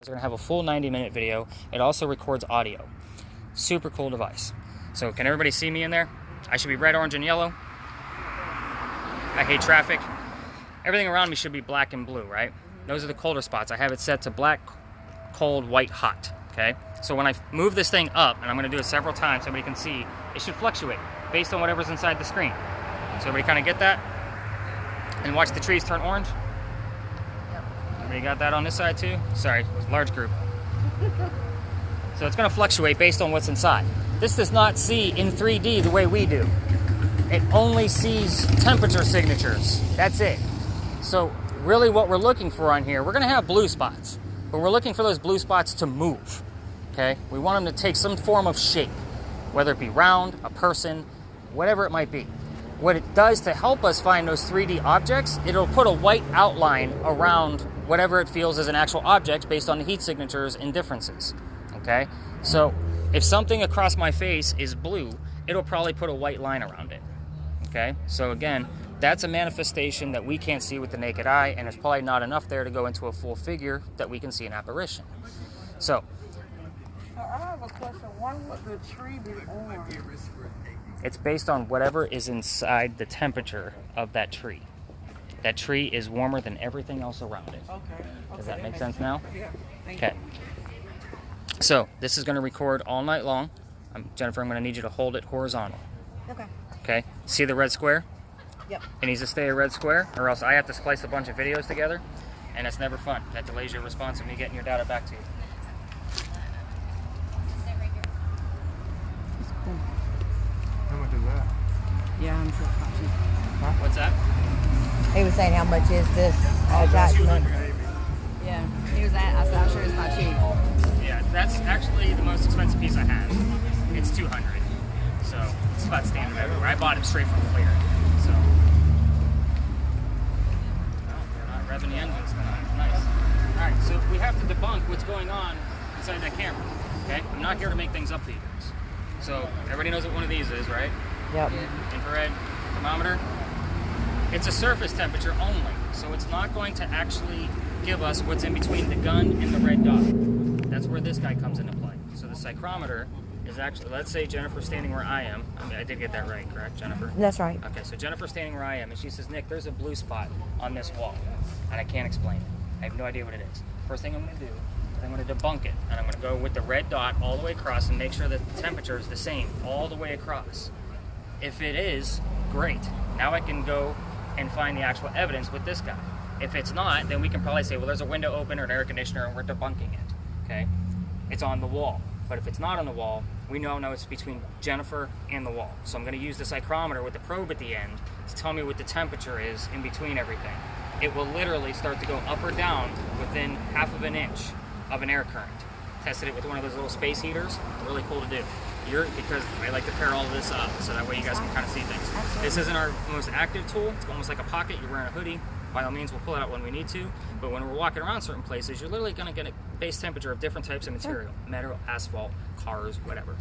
We're going to have a full 90-minute video. It also records audio. Super cool device. So can everybody see me in there? I should be red, orange, and yellow. I hate traffic. Everything around me should be black and blue, right? Those are the colder spots. I have it set to black, cold, white, hot, okay? So when I move this thing up, and I'm going to do it several times so everybody can see, it should fluctuate based on whatever's inside the screen. So everybody kind of get that? And watch the trees turn orange? Everybody got that on this side too? Sorry, it was a large group. So it's going to fluctuate based on what's inside. This does not see in 3D the way we do. It only sees temperature signatures. That's it. So really what we're looking for on here, we're going to have blue spots, but we're looking for those blue spots to move. Okay? We want them to take some form of shape, whether it be round, a person, whatever it might be. What it does to help us find those 3D objects, it'll put a white outline around whatever it feels as an actual object based on the heat signatures and differences. Okay? So if something across my face is blue, it'll probably put a white line around it. Okay? So again, that's a manifestation that we can't see with the naked eye, and there's probably not enough there to go into a full figure that we can see an apparition. So I have a question. Why would the tree be orange? it's based on whatever is inside the temperature of that tree. That tree is warmer than everything else around it. Okay. Does that make sense now? Yeah. Okay. So this is going to record all night long. Jennifer, I'm going to need you to hold it horizontal. Okay. Okay? See the red square? Yep. It needs to stay a red square, or else I have to splice a bunch of videos together, and it's never fun. That delays your response of me getting your data back to you. How much is that? Yeah, I'm sure it's not cheap. What's that? He was saying, how much is this attachment? Yeah, he was at. I said, I'm sure it's not cheap. Yeah, that's actually the most expensive piece I have. It's $200. So it's about standard everywhere. I bought it straight from Clear. So well, they're not revving the engines tonight. Nice. Alright, so we have to debunk what's going on inside that camera. Okay? I'm not here to make things up for you guys. So everybody knows what one of these is, right? Yep. Infrared thermometer. It's a surface temperature only, so it's not going to actually give us what's in between the gun and the red dot. That's where this guy comes into play. So the psychrometer is actually, let's say Jennifer's standing where I am. I mean, I did get that right, correct, Jennifer? That's right. Okay, so Jennifer's standing where I am, and she says, Nick, there's a blue spot on this wall, and I can't explain it. I have no idea what it is. First thing I'm going to do is I'm going to debunk it, and I'm going to go with the red dot all the way across and make sure that the temperature is the same all the way across. If it is, great. Now I can go and find the actual evidence with this guy. If it's not, then we can probably say, well, there's a window open or an air conditioner, and we're debunking it, okay? It's on the wall. But if it's not on the wall, we know it's between Jennifer and the wall. So I'm going to use the psychrometer with the probe at the end to tell me what the temperature is in between everything. It will literally start to go up or down within half of an inch of an air current. Tested it with one of those little space heaters. Really cool to do. Because I like to pair all of this up so that way you guys can kind of see things. This isn't our most active tool. It's almost like a pocket. You're wearing a hoodie. By all means, we'll pull it out when we need to. But when we're walking around certain places, you're literally going to get a base temperature of different types of material. Metal, asphalt, cars, whatever.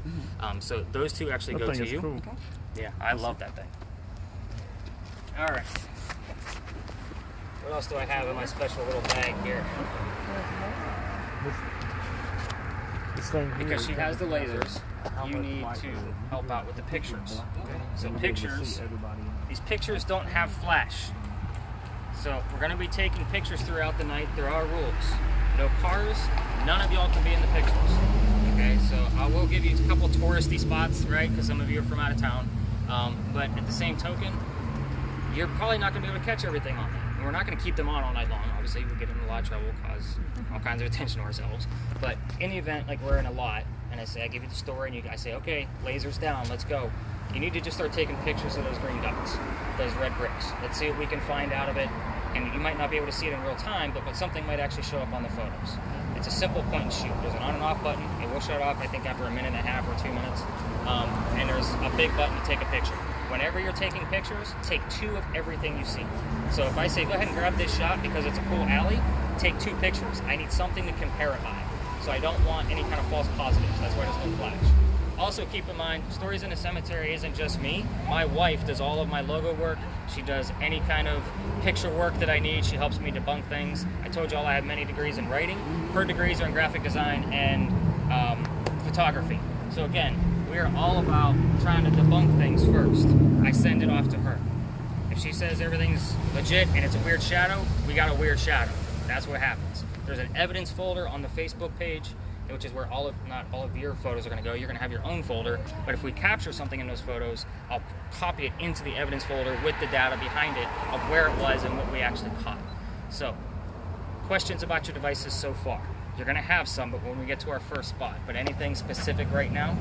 So those two actually go to you. Cool. Okay. Yeah, I love that thing. All right. What else do I have in my special little bag here? This thing here, Because she has the lasers, you need to help out with the pictures. So pictures, these pictures don't have flash. So we're going to be taking pictures throughout the night. There are rules. No cars, none of y'all can be in the pictures. Okay, so I will give you a couple touristy spots, right, because some of you are from out of town. But at the same token, you're probably not going to be able to catch everything on that. And we're not going to keep them on all night long. Obviously, we'll get in a lot of trouble, cause all kinds of attention to ourselves. But in the event, like we're in a lot, and I give you the story, and I say, okay, lasers down, let's go. You need to just start taking pictures of those green dots, those red bricks. Let's see what we can find out of it. And you might not be able to see it in real time, but something might actually show up on the photos. It's a simple point and shoot. There's an on and off button. It will shut off, I think, after a minute and a half or 2 minutes. And there's a big button to take a picture. Whenever you're taking pictures, take 2 of everything you see. So if I say, go ahead and grab this shot because it's a cool alley, take 2 pictures. I need something to compare it by. So I don't want any kind of false positives. That's why there's no flash. Also keep in mind, Stories in a Cemetery isn't just me. My wife does all of my logo work. She does any kind of picture work that I need. She helps me debunk things. I told y'all I have many degrees in writing. Her degrees are in graphic design and photography. So again, we are all about trying to debunk things first. I send it off to her. If she says everything's legit and it's a weird shadow, we got a weird shadow. That's what happens. There's an evidence folder on the Facebook page, which is where not all of your photos are going to go. You're going to have your own folder, but if we capture something in those photos, I'll copy it into the evidence folder with the data behind it of where it was and what we actually caught. So, questions about your devices so far? You're going to have some, but when we get to our first spot. But anything specific right now?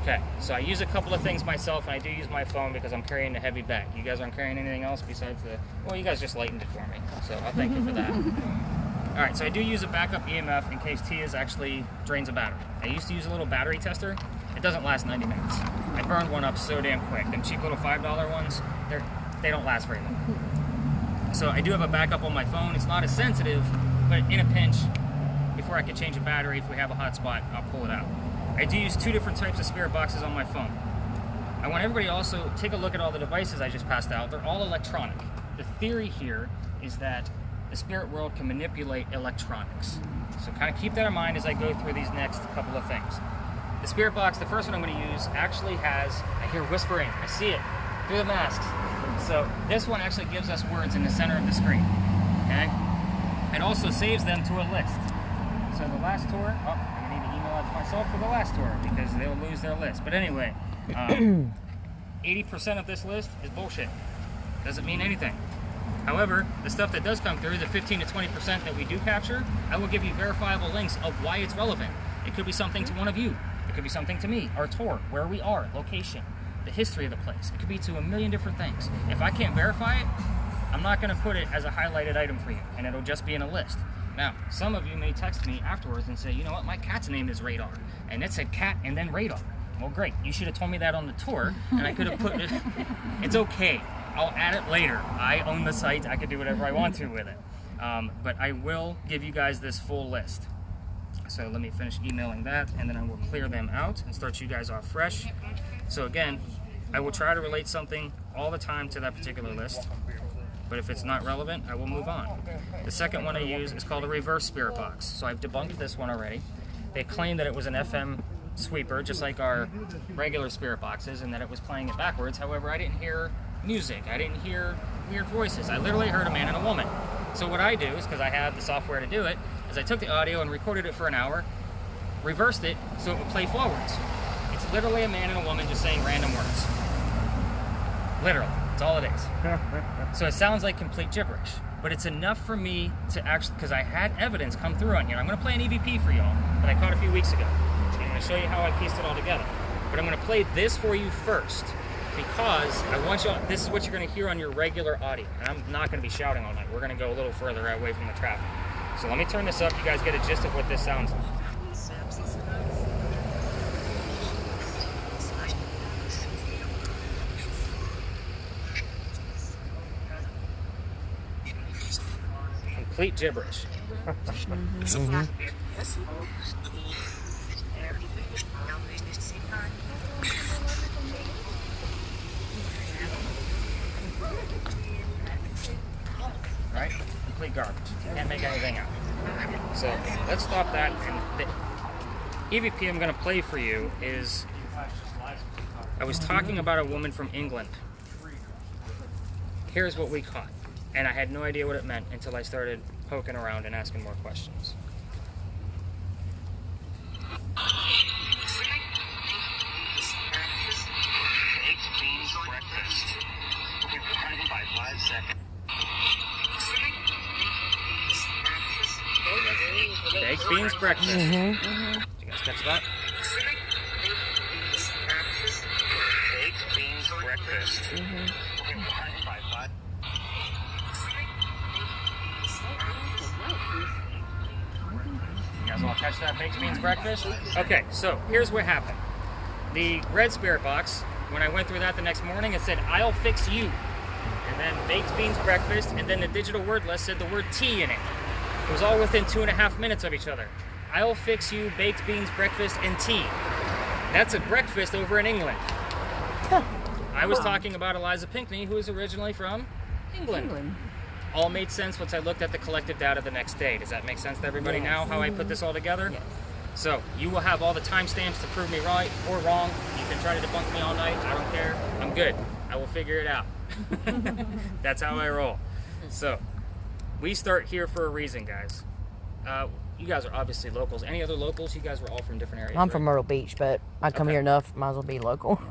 Okay, so I use a couple of things myself, and I do use my phone because I'm carrying a heavy bag. You guys aren't carrying anything else besides well, you guys just lightened it for me, so I'll thank you for that. All right, so I do use a backup EMF in case Tia's actually drains a battery. I used to use a little battery tester. It doesn't last 90 minutes. I burned one up so damn quick. Them cheap little $5 ones, they don't last very long. So I do have a backup on my phone. It's not as sensitive, but in a pinch, before I can change a battery, if we have a hot spot, I'll pull it out. I do use 2 different types of spirit boxes on my phone. I want everybody also take a look at all the devices I just passed out. They're all electronic. The theory here is that the spirit world can manipulate electronics. So kind of keep that in mind as I go through these next couple of things. The spirit box, the first one I'm going to use, actually has, I hear whispering, I see it, through the masks. So this one actually gives us words in the center of the screen, okay? It also saves them to a list. So the last tour, I'm going to need to email out to myself for the last tour because they'll lose their list. But anyway, 80% of this list is bullshit. Doesn't mean anything. However, the stuff that does come through, the 15 to 20% that we do capture, I will give you verifiable links of why it's relevant. It could be something to one of you. It could be something to me, our tour, where we are, location, the history of the place. It could be to a million different things. If I can't verify it, I'm not going to put it as a highlighted item for you, and it'll just be in a list. Now, some of you may text me afterwards and say, you know what, my cat's name is Radar, and it said cat and then radar. Well, great. You should have told me that on the tour, and I could have put it. It's okay. I'll add it later. I own the site. I can do whatever I want to with it. But I will give you guys this full list. So let me finish emailing that, and then I will clear them out and start you guys off fresh. So again, I will try to relate something all the time to that particular list. But if it's not relevant, I will move on. The second one I use is called a reverse spirit box. So I've debunked this one already. They claimed that it was an FM sweeper, just like our regular spirit boxes, and that it was playing it backwards. However, I didn't hear music. I didn't hear weird voices. I literally heard a man and a woman. So what I do is, because I have the software to do it, is I took the audio and recorded it for an hour, reversed it so it would play forwards. It's literally a man and a woman just saying random words. Literally. That's all it is. So it sounds like complete gibberish, but it's enough for me to actually, because I had evidence come through on here. I'm going to play an EVP for y'all that I caught a few weeks ago. I'm going to show you how I pieced it all together. But I'm going to play this for you first, because I want y'all, this is what you're going to hear on your regular audio. And I'm not going to be shouting all night. We're going to go a little further away from the traffic. So let me turn this up. You guys get a gist of what this sounds like. Complete gibberish. Right? Complete garbage. Can't make anything out. So let's stop that. And the EVP I'm going to play for you is, I was talking about a woman from England. Here's what we caught. And I had no idea what it meant until I started poking around and asking more questions. Baked beans breakfast. We'll be ready by 5 seconds. Baked beans breakfast. Did you guys catch that? Baked beans breakfast. We'll be ready by 5. You guys all catch that baked beans breakfast? Okay, so here's what happened. The red spirit box, when I went through that the next morning, it said, I'll fix you. And then baked beans breakfast, and then the digital word list said the word tea in it. It was all within 2.5 minutes of each other. I'll fix you, baked beans breakfast, and tea. That's a breakfast over in England. I was talking about Eliza Pinckney, who is originally from England. All made sense once I looked at the collective data the next day. Does that make sense to everybody now, how I put this all together? Yes. So, you will have all the timestamps to prove me right or wrong. You can try to debunk me all night. I don't care. I'm good. I will figure it out. That's how I roll. So, we start here for a reason, guys. You guys are obviously locals. Any other locals? You guys were all from different areas, I'm right? from Myrtle Beach, but I come here enough, might as well be local.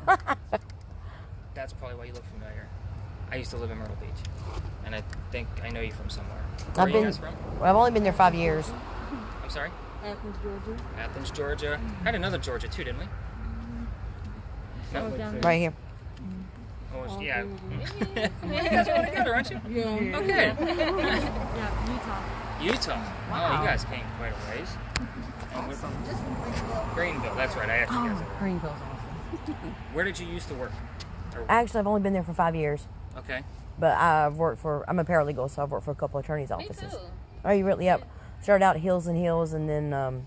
That's probably why you look familiar. I used to live in Myrtle Beach, and I think I know you from somewhere. Where are you guys from? Well, I've only been there 5 years. I'm sorry? Athens, Georgia. Athens, Georgia. Had another Georgia too, didn't we? No? Right here. Oh, yeah. You guys are all together, aren't you? Yeah. Okay. Yeah, Utah. Utah. Wow. Oh, you guys came quite a ways. And Greenville. That's right. I asked you guys. Greenville's awesome. Where did you used to work? Or- Actually, I've only been there for 5 years. Okay. But I'm a paralegal, so I've worked for a couple of attorneys' offices. too. Oh, you really? Yep. Started out at Hills and Hills, and then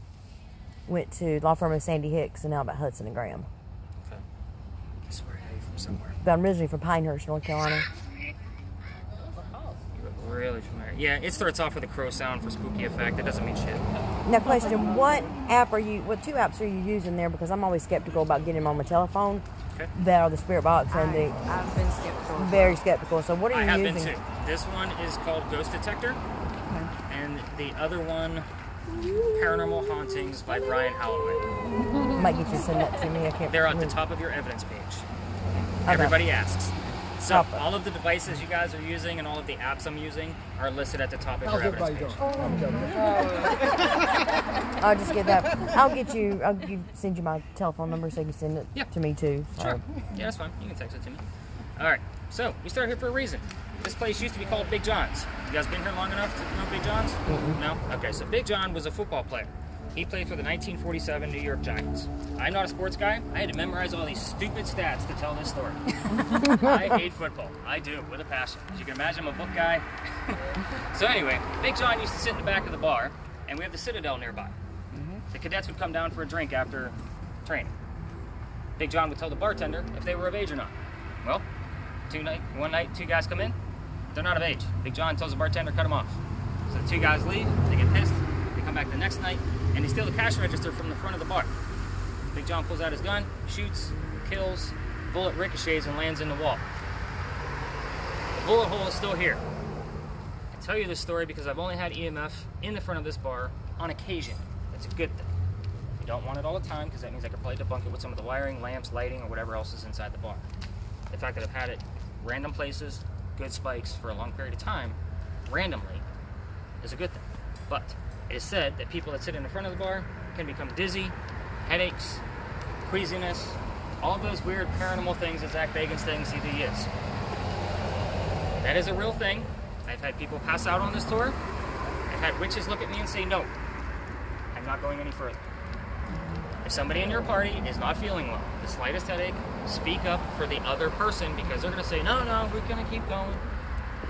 went to law firm of Sandy Hicks, and now I'm at Hudson and Graham. Okay. I swear I had you from somewhere. But I'm originally from Pinehurst, North Carolina. You look really familiar. Yeah, it starts off with a crow sound for spooky effect. It doesn't mean shit. Now, question: what two apps are you using there? Because I'm always skeptical about getting them on my telephone. Okay. That are the Spirit Box and the I've been skeptical. very skeptical. So, what are I you have using? been too. This one is called Ghost Detector, and the other one, Paranormal Hauntings by Brian Holloway. Might get you to send that to me. I can't. They're at the top of your evidence page. Okay. Everybody asks. So, Top of- all of the devices you guys are using and all of the apps I'm using are listed at the top of your evidence page. I'll just get that. Send you my telephone number so you can send it Yeah. to me too. So. Sure. Yeah, that's fine. You can text it to me. All right. So, we started here for a reason. This place used to be called Big John's. You guys been here long enough to know Big John's? No? Okay, so Big John was a football player. He played for the 1947 New York Giants. I'm not a sports guy. I had to memorize all these stupid stats to tell this story. I hate football. I do, with a passion. As you can imagine, I'm a book guy. So anyway, Big John used to sit in the back of the bar, and we have the Citadel nearby. The cadets would come down for a drink after training. Big John would tell the bartender if they were of age or not. Well, one night, two guys come in. They're not of age. Big John tells the bartender, cut them off. So the two guys leave. They get pissed. They come back the next night, and they steal the cash register from the front of the bar. Big John pulls out his gun, shoots, kills, bullet ricochets and lands in the wall. The bullet hole is still here. I tell you this story because I've only had EMF in the front of this bar on occasion. That's a good thing. You don't want it all the time because that means I could probably debunk it with some of the wiring, lamps, lighting, or whatever else is inside the bar. The fact that I've had it random places, good spikes for a long period of time, randomly, is a good thing. But it is said that people that sit in the front of the bar can become dizzy, headaches, queasiness, all of those weird paranormal things that Zach Bagans thinks he is. That is a real thing. I've had people pass out on this tour. I've had witches look at me and say, no, I'm not going any further. If somebody in your party is not feeling well, the slightest headache, speak up for the other person because they're going to say, no, we're going to keep going.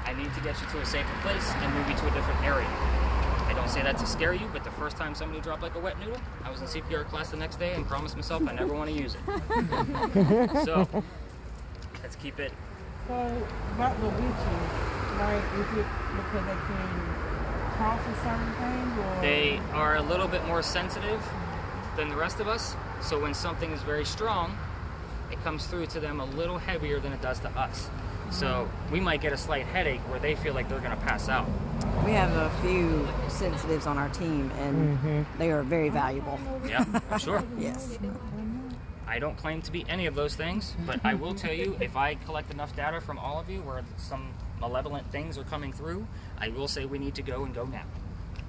I need to get you to a safer place and move you to a different area. I don't say that to scare you, but the first time somebody dropped like a wet noodle, I was in CPR class the next day and promised myself I never want to use it. So, let's keep it. So, about the witches, like, is it because they can process certain things, or? They are a little bit more sensitive than the rest of us, so when something is very strong, it comes through to them a little heavier than it does to us. So we might get a slight headache where they feel like they're going to pass out. We have a few sensitives on our team, and they are very valuable. Yeah, I'm sure. Yes. I don't claim to be any of those things, but I will tell you, if I collect enough data from all of you where some malevolent things are coming through, I will say we need to go and go now.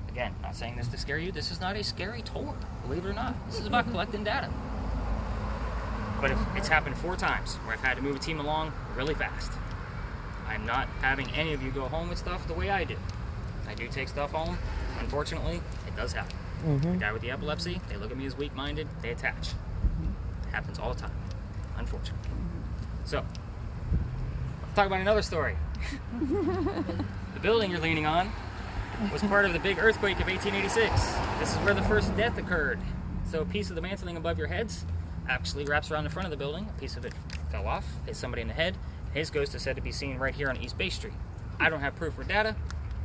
Again, not saying this to scare you. This is not a scary tour, believe it or not. This is about collecting data. But if it's happened 4 times where I've had to move a team along really fast. I'm not having any of you go home with stuff the way I do. I do take stuff home. Unfortunately, it does happen. The guy with the epilepsy, they look at me as weak-minded, they attach. It happens all the time, unfortunately. So, let's talk about another story. The building you're leaning on was part of the big earthquake of 1886. This is where the first death occurred. So a piece of the mantling above your heads actually wraps around the front of the building. A piece of it fell off, hit somebody in the head. His ghost is said to be seen right here on East Bay Street. I don't have proof or data.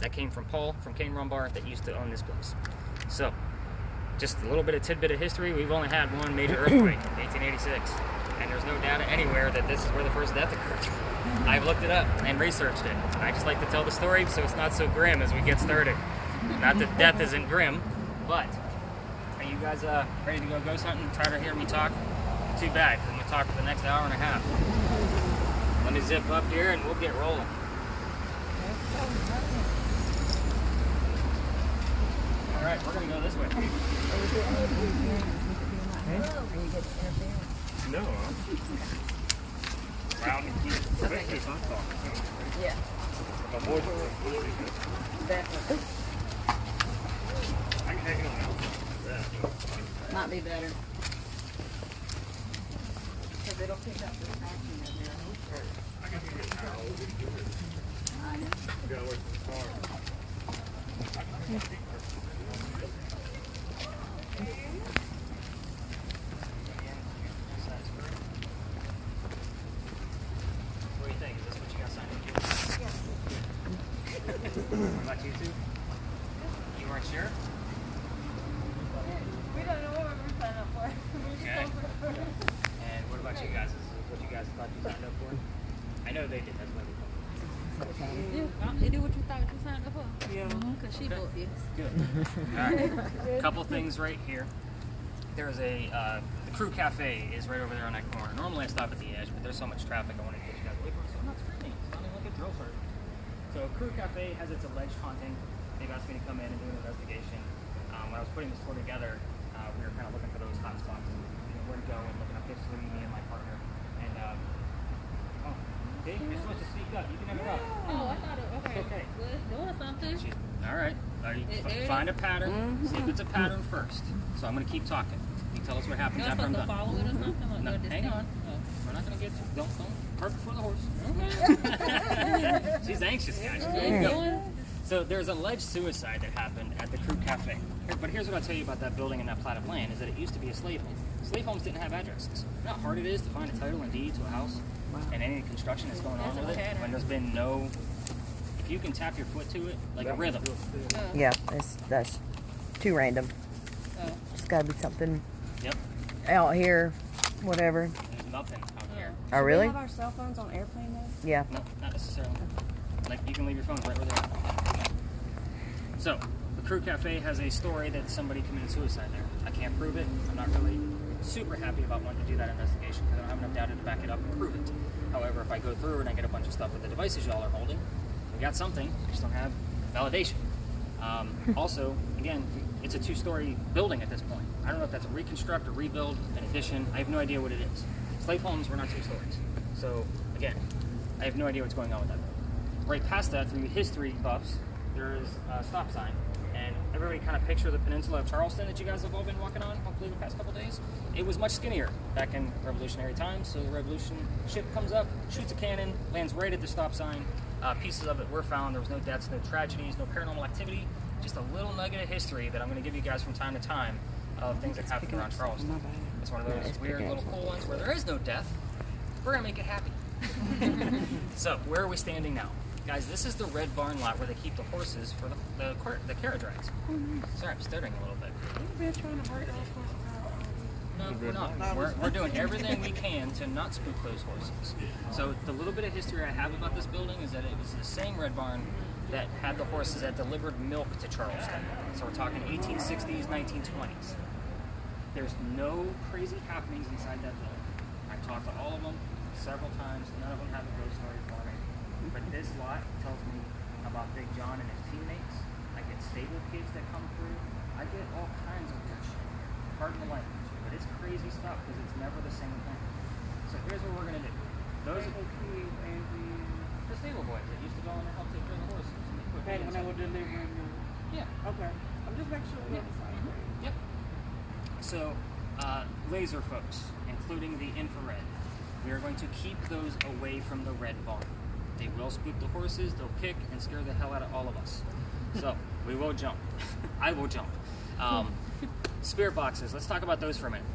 That came from Paul from Cane Rum Bar that used to own this place. So, just a little bit of tidbit of history. We've only had one major earthquake in 1886, and there's no data anywhere that this is where the first death occurred. I've looked it up and researched it. I just like to tell the story so it's not so grim as we get started. Not that death isn't grim, but are you guys ready to go ghost hunting? Tired of hearing me talk? Too bad, because I'm going to talk for the next hour and a half. Let me zip up here and we'll get rolling. All right, we're going to go this way. No. Wow. Yeah. Definitely. Might be better. Because it'll pick up the action in there. I know. What do you think? Is this what you got signed up for? What about you two? You weren't sure? We don't know what we're signing up for. Okay. And what about you guys? Is this what you guys thought you signed up for? I know they did. That's why we called. They do what you thought you signed up for. Yeah. Because she booked this. Good. All right. Couple things right here. There's a the Crew Cafe is right over there on that corner. Normally I stop at the edge, but there's so much traffic I wanted to get you guys away from it, so I'm not screaming. It's not even like a drill sergeant. So Crew Cafe has its alleged haunting. They've asked me to come in and do an investigation. When I was putting this tour together, we were kind of looking for those hot spots, where to go and looking up history, me and my partner. And see, you're supposed to speak up. You can never talk. Oh, I thought it was Okay. Well, it's doing something. All right. Find a pattern. See if it's a pattern first. So I'm going to keep talking. You tell us what happens You're after I'm supposed to done. follow it or something? Like No, go hang distinct? on. We're not going to get to. Don't park before the horse. She's anxious, guys. Oh, There you it's go. doing. So there's an alleged suicide that happened at the Crew Cafe. But here's what I'll tell you about that building and that plat of land is that it used to be a slave home. Slave homes didn't have addresses. You know how hard it is to find a title and deed to a house and any construction that's going on That's with a it pattern. when there's been no. If you can tap your foot to it like a rhythm. Yeah, that's too random. Oh. It's got to be something Yep. out here, whatever. There's nothing out here. Oh, really? We have our cell phones on airplane mode? Yeah. No, not necessarily. Like, you can leave your phones right where they're at. So, the Crew Cafe has a story that somebody committed suicide there. I can't prove it. I'm not really super happy about wanting to do that investigation because I don't have enough data to back it up and prove it. However, if I go through and I get a bunch of stuff with the devices y'all are holding, we got something. We just don't have validation. Also, again, it's a two-story building at this point. I don't know if that's a reconstruct, a rebuild, an addition. I have no idea what it is. Slave homes were not 2 stories. So, again, I have no idea what's going on with that building. Right past that, for you history buffs, there is a stop sign. And everybody kind of picture the peninsula of Charleston that you guys have all been walking on, hopefully the past couple days. It was much skinnier back in Revolutionary times, so the Revolution ship comes up, shoots a cannon, lands right at the stop sign. Pieces of it were found. There was no deaths, no tragedies, no paranormal activity. Just a little nugget of history that I'm going to give you guys from time to time of things that happened around Charleston. It's one of those weird little cool ones where there is no death. We're going to make it happy. So, where are we standing now? Guys, this is the red barn lot where they keep the horses for the carriage rides. Sorry, I'm stuttering a little bit. We've been trying to break those horses out. No, we're not. We're doing everything we can to not spook those horses. So the little bit of history I have about this building is that it was the same red barn that had the horses that delivered milk to Charleston. So we're talking 1860s, 1920s. There's no crazy happenings inside that building. I've talked to all of them several times. None of them have a ghost story for me. But this lot tells me about Big John and his teammates. I get stable kids that come through. I get all kinds of weird shit. Pardon the language. But it's crazy stuff because it's never the same thing. So here's what we're going to do. Those are the stable boys that used to go in and help take care of the horses. And they put Back hay when I inside. was delivering them. Yeah. Okay. I'm just making sure we're on the same page. Yep. So, laser folks, including the infrared, we are going to keep those away from the red barn. They will spook the horses, they'll kick and scare the hell out of all of us. So, we will jump. I will jump. Spirit boxes, let's talk about those for a minute.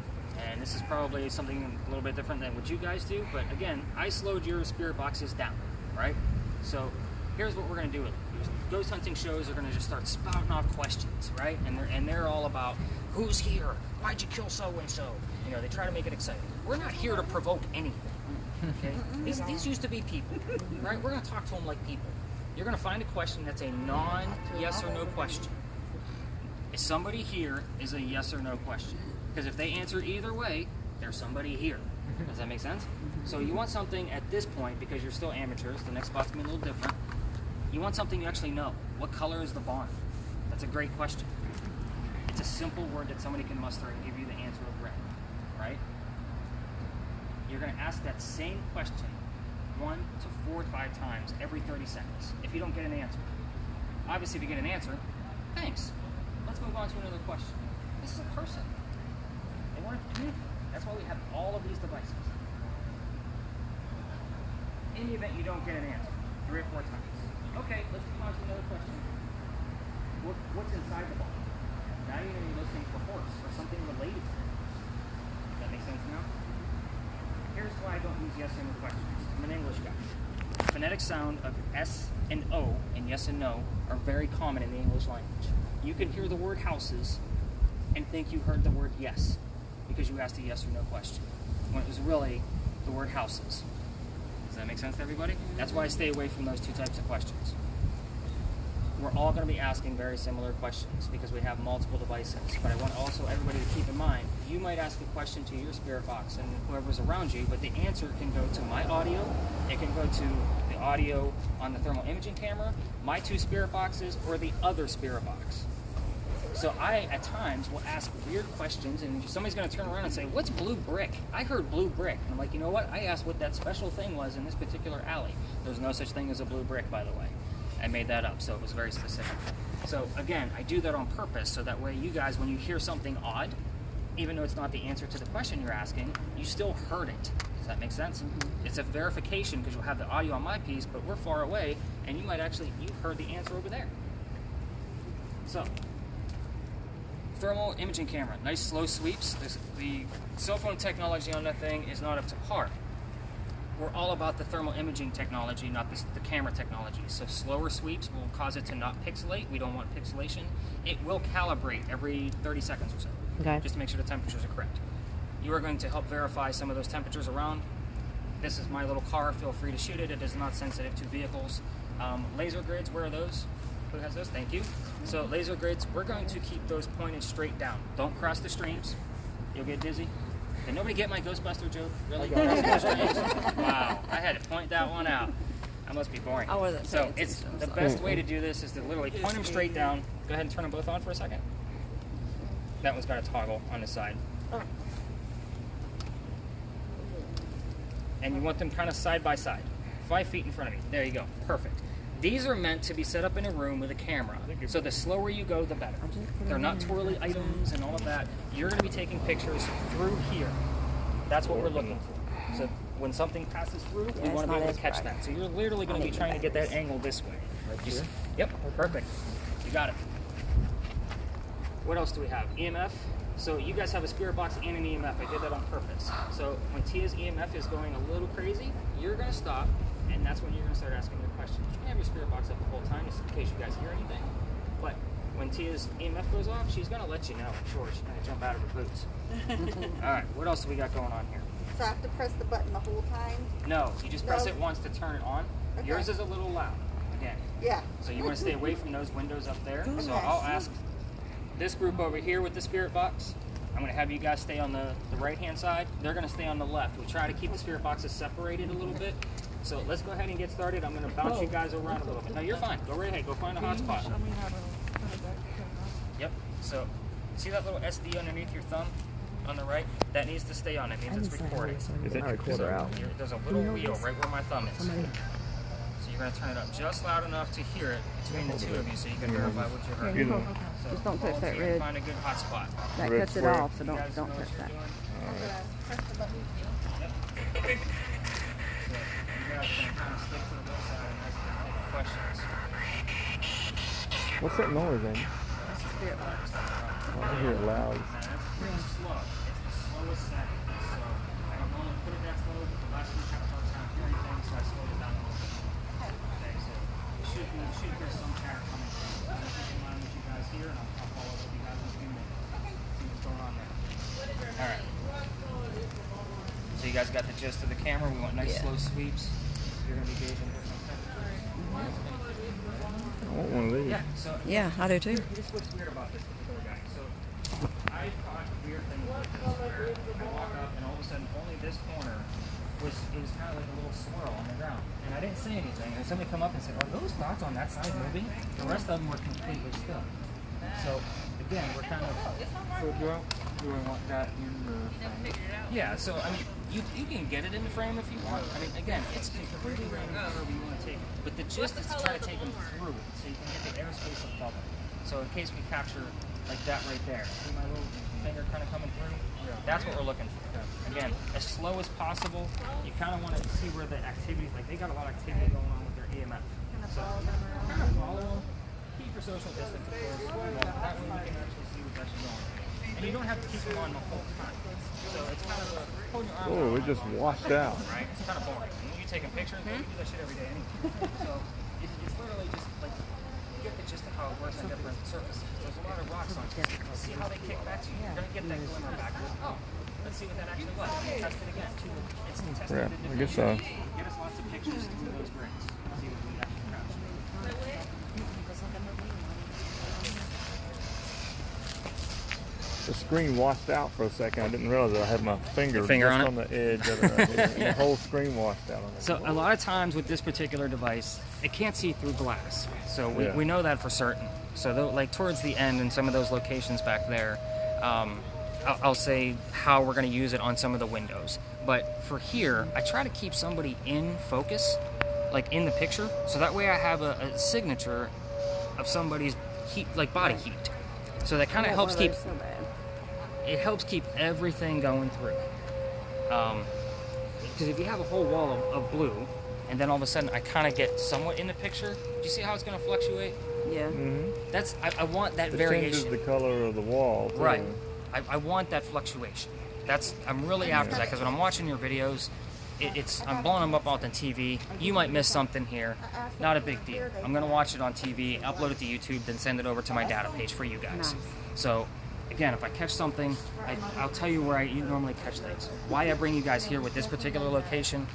And this is probably something a little bit different than what you guys do, but again, I slowed your spirit boxes down, right? So here's what we're gonna do with it. Ghost hunting shows are gonna just start spouting off questions, right? And they're all about who's here, why'd you kill so and so? You know, they try to make it exciting. We're not here to provoke anything. Okay? These used to be people, right? We're gonna talk to them like people. You're gonna find a question that's a non-yes or no question. Is somebody here is a yes or no question. Because if they answer either way, there's somebody here. Does that make sense? So you want something at this point, because you're still amateurs, the next spot's gonna be a little different. You want something you actually know. What color is the barn? That's a great question. It's a simple word that somebody can muster and give you the answer of red, right? You're gonna ask that same question 1 to 4 to 5 times every 30 seconds if you don't get an answer. Obviously, if you get an answer, thanks. Let's move on to another question. This is a person. They want to communicate. That's why we have all of these devices. In the event you don't get an answer, 3 or 4 times. Okay, let's move on to another question. What's inside the barn? Now you're going to be listening for horse or something related to it. Does that make sense now? Here's why I don't use yes and no questions. I'm an English guy. The phonetic sound of S and O and yes and no are very common in the English language. You can hear the word houses and think you heard the word yes because you asked a yes or no question, when it was really the word houses. Does that make sense to everybody? That's why I stay away from those 2 types of questions. We're all going to be asking very similar questions because we have multiple devices. But I want also everybody to keep in mind, you might ask a question to your spirit box and whoever's around you, but the answer can go to my audio, it can go to the audio on the thermal imaging camera, my 2 spirit boxes, or the other spirit box. So I, at times, will ask weird questions and somebody's going to turn around and say, what's blue brick? I heard blue brick. And I'm like, you know what? I asked what that special thing was in this particular alley. There's no such thing as a blue brick, by the way. I made that up, so it was very specific. So again, I do that on purpose so that way you guys, when you hear something odd, even though it's not the answer to the question you're asking, you still heard it. Does that make sense? Mm-hmm. It's a verification because you'll have the audio on my piece, but we're far away, and you might actually, you heard the answer over there. So, thermal imaging camera, nice slow sweeps. The cell phone technology on that thing is not up to par. We're all about the thermal imaging technology, not the camera technology. So slower sweeps will cause it to not pixelate. We don't want pixelation. It will calibrate every 30 seconds or so, Okay. just to make sure the temperatures are correct. You are going to help verify some of those temperatures around. This is my little car. Feel free to shoot it. It is not sensitive to vehicles. Laser grids, where are those? Who has those? Thank you. So laser grids, we're going to keep those pointed straight down. Don't cross the streams. You'll get dizzy. Did nobody get my Ghostbuster joke? Really? Crossing the streams? Wow, I had to point that one out. I must be boring. I wasn't So paying it's attention, I'm the sorry. best way to do this is to literally point them straight down. Go ahead and turn them both on for a second. That one's got a toggle on the side. And you want them kind of side by side, 5 feet in front of me. There you go, perfect. These are meant to be set up in a room with a camera. So the slower you go, the better. They're not twirly items and all of that. You're going to be taking pictures through here. That's what we're looking for. So when something passes through, we it's want to be not able as to catch bright. that. So you're literally going to be trying to get that angle this way. Yep, perfect. You got it. What else do we have? EMF. So you guys have a spirit box and an EMF. I did that on purpose. So when Tia's EMF is going a little crazy, you're going to stop, and that's when you're going to start asking your questions. You can have your spirit box up the whole time just in case you guys hear anything. But when Tia's EMF goes off, she's going to let you know. I'm sure she's going to jump out of her boots. All right, what else do we got going on here? So I have to press the button the whole time? No, you just press No. it once to turn it on. Okay. Yours is a little loud, again. Yeah. So you want to stay away from those windows up there. So Okay. I'll ask this group over here with the spirit box. I'm going to have you guys stay on the right-hand side. They're going to stay on the left. We try to keep the spirit boxes separated a little bit. So let's go ahead and get started. I'm going to bounce you guys around a little bit. No, you're fine. Go right ahead. Go find a hot spot. Show me how to put it back together. Yep. So see that little SD underneath your thumb on the right? That needs to stay on. It means it's recording. Is that recorder out? There's a little wheel right where my thumb is. So you're going to turn it up just loud enough to hear it between the two of you so you can verify what you heard. So Just don't touch hold that here and red. find a good hot spot. That Red cuts it square. off, so You guys don't know what touch you're that. doing? Press the button. So you guys can kind of stick to the little side and ask the questions. What's that noise, Amy? That's the spirit box. I hear it loud. Now, that's pretty slow. It's the slowest setting. So I don't normally put it that slow, but the last week I had a hard time hearing things, so I slowed it down a little bit. Okay, so you should hear some chatter coming through. I'll keep in mind what you guys hear, and I'll follow up with you guys in a few minutes. See what's going on there. All right. So you guys got the gist of the camera. We want nice slow sweeps. You're going to be gauging different temperatures. I want one of these. Yeah, so Yeah, I do too. here's what's weird about this particular guy. So I caught weird things like this where I walk up and all of a sudden only this corner was kind of like a little swirl on the ground. And I didn't say anything. And somebody come up and said, are those dots on that side moving? The rest of them were completely still. So again, we're kind of Do I want that in the... yeah, so I mean you can get it in the frame if you want. I mean again, it's completely random wherever you want to take it. But the gist is to try to take them through it so you can get the airspace above it. So in case we capture like that right there. See my little finger kind of coming through? That's what we're looking for. Again, as slow as possible. You kind of want to see where the activity, like they got a lot of activity going on with their EMF. So kind of follow them. Keep your social distance, of course. That way we can actually see what's actually going on. And you don't have to keep them on the whole time. So it's kind of hold your arm. Oh, it just washed out. Right? It's kind of boring. And when you're taking pictures, you do that shit every day anyway. So it's literally just like get the gist of how it works on different surfaces. There's a lot of rocks on here. See how they kick back to you. You're gonna get that glimmer back. Oh, let's see what that actually was. Test it again. It's tested. Yeah, I guess so. Give us lots of pictures through those grains. See what we actually capture. The screen washed out for a second. I didn't realize I had my finger, finger just on it? on the edge of it. Right here. The whole screen washed out on it. So a lot of times with this particular device, it can't see through glass. So we know that for certain. So like towards the end in some of those locations back there, I'll say how we're going to use it on some of the windows. But for here, I try to keep somebody in focus, like in the picture, so that way I have a signature of somebody's heat, like body heat. So that kind of helps keep. So bad. It helps keep everything going through. Because if you have a whole wall of blue, and then all of a sudden I kind of get somewhat in the picture, do you see how it's going to fluctuate? Yeah. That's I want that It variation. changes the color of the wall, too. Right. I want that fluctuation. I'm really after that because when I'm watching your videos, I'm blowing them up on the TV. You might miss something here. Not a big deal. I'm gonna watch it on TV, upload it to YouTube, then send it over to my data page for you guys. Nice. So again, if I catch something, I'll tell you where you normally catch things. Why I bring you guys here with this particular location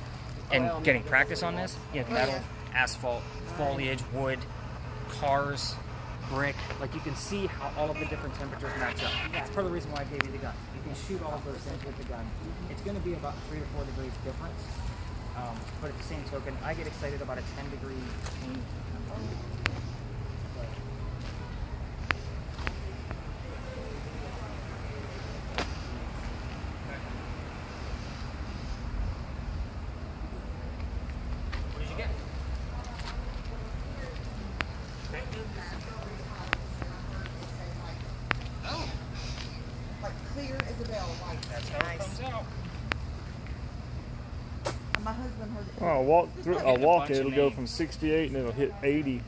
and getting practice on this, you have metal, asphalt, foliage, wood, cars, brick. Like you can see how all of the different temperatures match up. That's part of the reason why I gave you the gun. You can shoot all of those things with the gun. It's going to be about 3 to 4 degrees difference. But at the same token, I get excited about a 10-degree change. What did you get? Oh, Like clear Isabel white. that's how it comes out. And my husband heard it. Oh, I'll walk through. I'll walk it. Bunch of It'll go names. from 68 and it'll hit 80,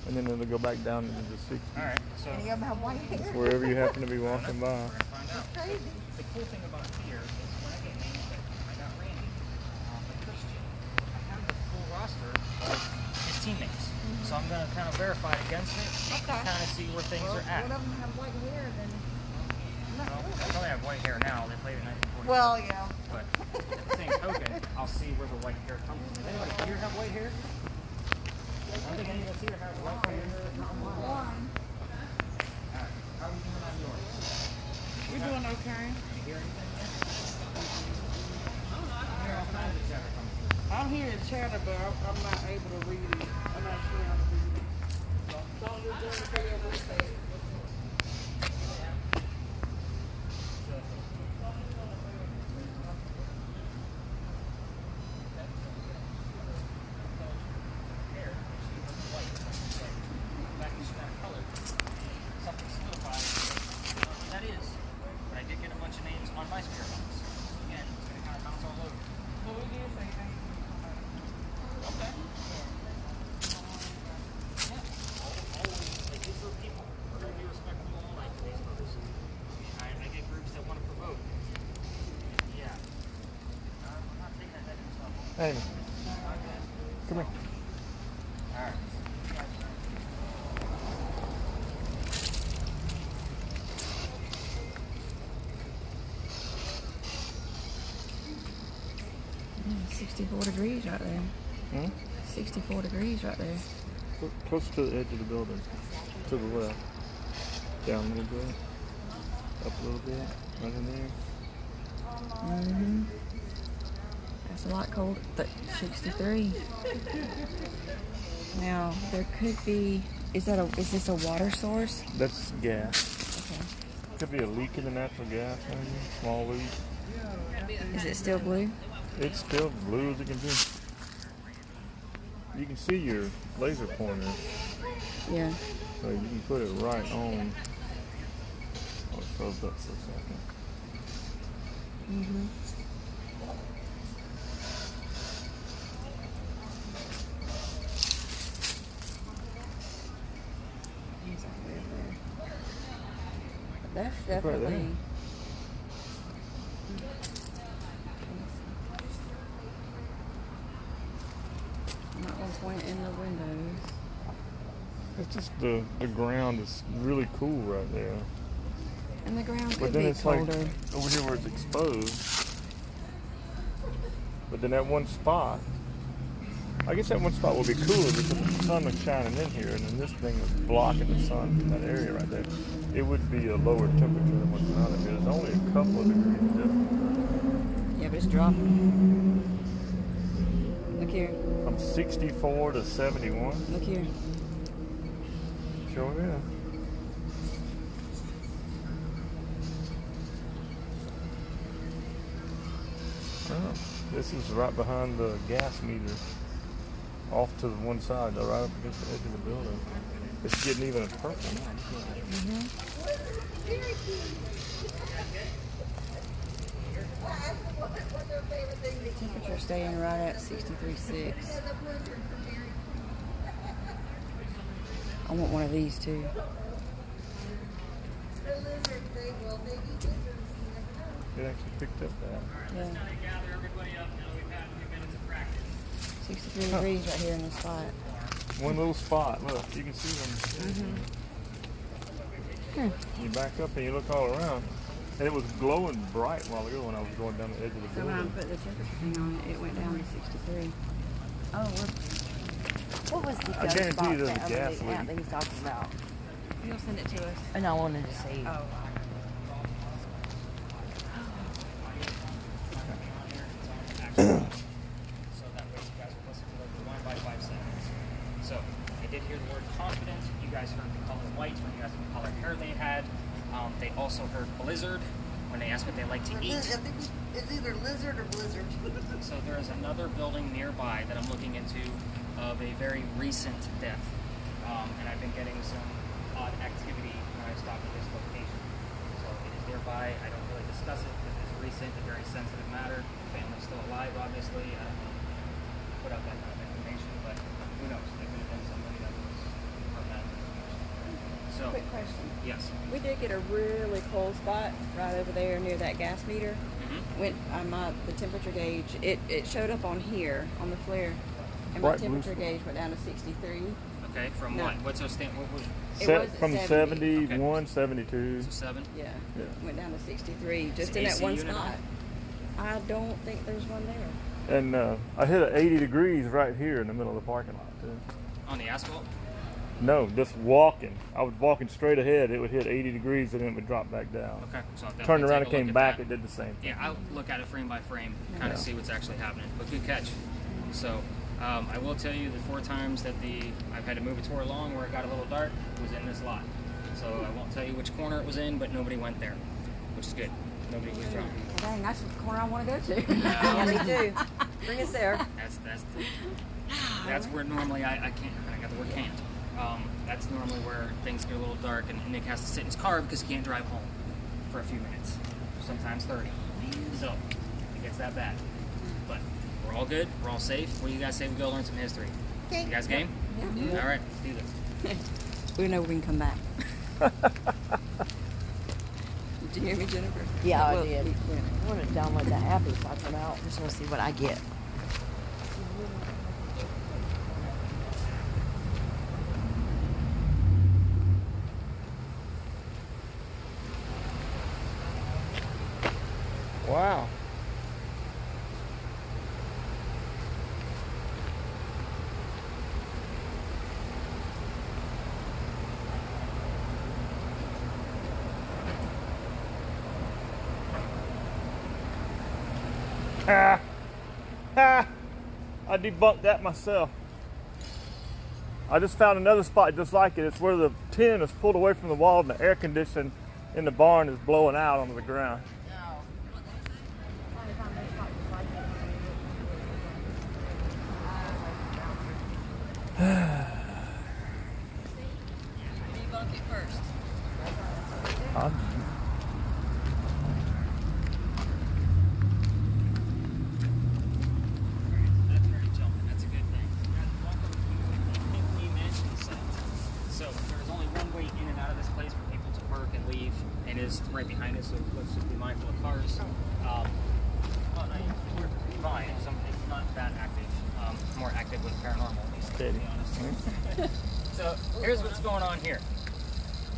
and then it'll go back down into the 60s. All right, so Any of them have white hair. Wherever you happen to be walking by. we're gonna find out. Crazy. The cool thing about here is when I get names like I got Randy, like Christian, I have the full roster of his teammates. So I'm gonna kind of verify it against it, Okay. kind of see where things Well, are at. one of them have white hair, then. Well, they probably have white hair now. They played in 1940. Well, yeah. But at the same token, I'll see where the white hair comes from. Does anybody here have white hair? I don't think any of us here have white hair. One. Alright, how are we doing on yours? We're doing okay. You hear anything yet? I hear all kinds of chatter coming through. I'm hearing chatter, but I'm not able to read it. I'm not sure how to read it. Don't do it. Amy, come here. All right. 64 degrees right there. 64 degrees right there. Close to the edge of the building. To the left. Down a little bit. Up a little bit. Right in there. That's a lot colder. 63. Now there could be. Is this a water source? That's gas. Okay. Could be a leak in the natural gas, maybe. Small leak. Is it still blue? It's still blue as it can be. You can see your laser pointer, Yeah. so you can put it right on. Oh, it froze up for a second. He's all the way up there. That's there. definitely. I'm not gonna point it in the windows. It's just the ground is really cool right there. And the ground But could then be it's colder. like over here where it's exposed. But then that one spot, I guess that one spot will be cooler because the sun was shining in here, and then this thing was blocking the sun from that area right there. It would be a lower temperature than what's around it. There's only a couple of degrees difference. Yeah, but it's dropping. Look here. From 64 to 71. Look here. Sure is. Oh, this is right behind the gas meter. Off to the one side, though, right up against the edge of the building. It's getting even a purple now. Temperature staying right at 63.6. I want one of these too. It actually picked up that. Yeah. 63 degrees right here in this spot. One little spot. Look, you can see them. You back up and you look all around. And it was glowing bright a while ago when I was going down the edge of the So when I building. put the temperature thing on it, it went down to 63. Oh, what was the I other guarantee spot you there's a that, gas the leak. amp that he's talking about? You'll send it to us. And I wanted to see. Oh. So that way you guys will listen to like the 1 by 5 seconds. So I did hear the word confident. You guys heard the color white when you asked what color hair they had. They also heard blizzard when they asked what they like to eat. I think it's either lizard or blizzard. So there is another building nearby that I'm looking into of a very recent death. And I've been getting some odd activity when I stop at this location. So it is nearby. I don't really discuss it because it's recent, a very sensitive matter. The family's still alive, obviously. I don't want to put out that kind of information, but who knows? There could have been somebody that was from that information. So, Quick question. yes. We did get a really cold spot right over there near that gas meter. When the temperature gauge, it showed up on here on the flare, and my Bright blue temperature gauge went down to 63. Okay, from No. what? What's our stand? What was It Set was from 70. 71, 72. so 7? Yeah, Yeah. went down to 63 just Is in that AC one unit on? spot. I don't think there's one there. And I hit an 80 degrees right here in the middle of the parking lot, too. On the asphalt? No, just walking. I was walking straight ahead. It would hit 80 degrees and then it would drop back down. Okay. So I'll definitely Turned around take and a came look back. at It that. did the same thing. Yeah, I'll look at it frame by frame, kind of Yeah. see what's actually happening. But good catch. So I will tell you the 4 times that I've had to move a tour along where it got a little dark was in this lot. So I won't tell you which corner it was in, but nobody went there, which is good. Nobody was drunk. Dang, that's the corner I want to go to. Yeah, me too. Bring us there. That's where normally I can't. I got the word can't. That's normally where things get a little dark, and Nick has to sit in his car because he can't drive home for a few minutes, sometimes 30. So it gets that bad. But we're all good. We're all safe. What do you guys say we go learn some history? Okay. You guys game? Yeah. All right, let's do this. We know we can come back. Did you hear me, Jennifer? Yeah, I Well, did. yeah. I want to download that app he's talking about. Just want to see what I get. Wow. Ha! Ha! I debunked that myself. I just found another spot just like it. It's where the tin is pulled away from the wall and the air condition in the barn is blowing out onto the ground. Debunk it first. Huh? That's very jumping. That's a good thing. Welcome to the Pinckney Mansion site. So there's only one way in and out of this place for people to work and leave, and it's right behind us. So let's just be mindful of cars. Well, no, we're fine. It's not that active. More active with paranormal, at least, to be honest. So here's what's going on here.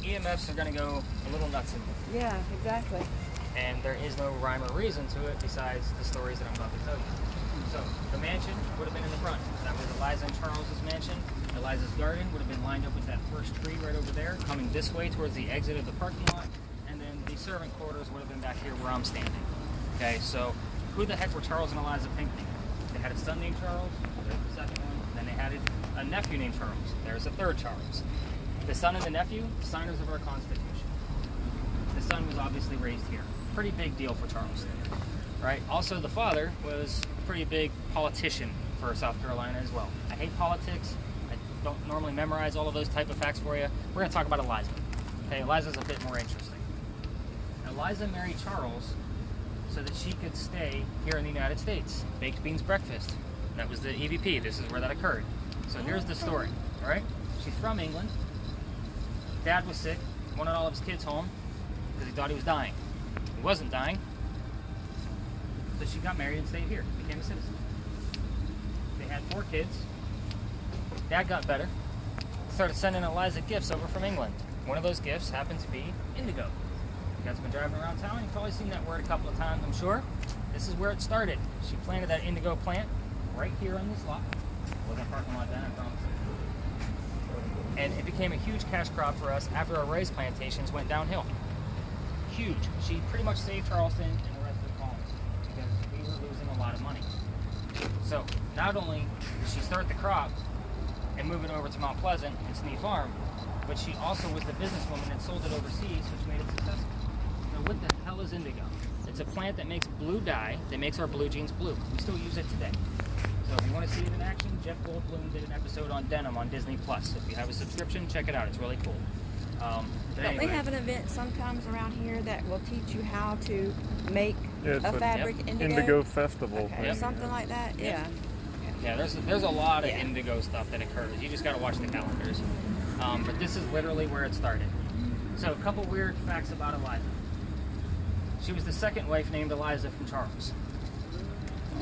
EMFs are going to go a little nuts in here. Yeah, exactly. And there is no rhyme or reason to it besides the stories that I'm about to tell you. So the mansion would have been in the front. That was Eliza and Charles's mansion. Eliza's garden would have been lined up with that first tree right over there, coming this way towards the exit of the parking lot. And then the servant quarters would have been back here where I'm standing. Okay, so who the heck were Charles and Eliza Pinckney? They had a son named Charles. There's the second one. Then they had a nephew named Charles. There's a third Charles. The son and the nephew, signers of our Constitution. The son was obviously raised here. Pretty big deal for Charleston, right? Also, the father was a pretty big politician for South Carolina as well. I hate politics. I don't normally memorize all of those type of facts for you. We're going to talk about Eliza. Okay, Eliza's a bit more interesting. Eliza married Charles so that she could stay here in the United States. Baked beans breakfast. That was the EVP. This is where that occurred. So here's the story, all right? She's from England. Dad was sick, wanted all of his kids home because he thought he was dying. He wasn't dying. So she got married and stayed here, became a citizen. They had 4 kids. Dad got better, started sending Eliza gifts over from England. One of those gifts happened to be indigo. You guys have been driving around town, you've probably seen that word a couple of times, I'm sure. This is where it started. She planted that indigo plant right here on this lot. Wasn't a parking lot then, I promise. And it became a huge cash crop for us after our rice plantations went downhill. Huge. She pretty much saved Charleston and the rest of the colonies because we were losing a lot of money. So not only did she start the crop and move it over to Mount Pleasant and Snee Farm, but she also was the businesswoman that sold it overseas, which made it successful. Now what the hell is indigo? It's a plant that makes blue dye that makes our blue jeans blue. We still use it today. So if you want to see it in action, Jeff Goldblum did an episode on denim on Disney+. If you have a subscription, check it out. It's really cool. Don't we have an event sometimes around here that will teach you how to make a fabric Indigo festival. Okay, Yep. something like that? Yeah. Yeah, there's a lot of indigo stuff that occurs. You just got to watch the calendars. But this is literally where it started. So a couple weird facts about Eliza. She was the second wife named Eliza from Charles.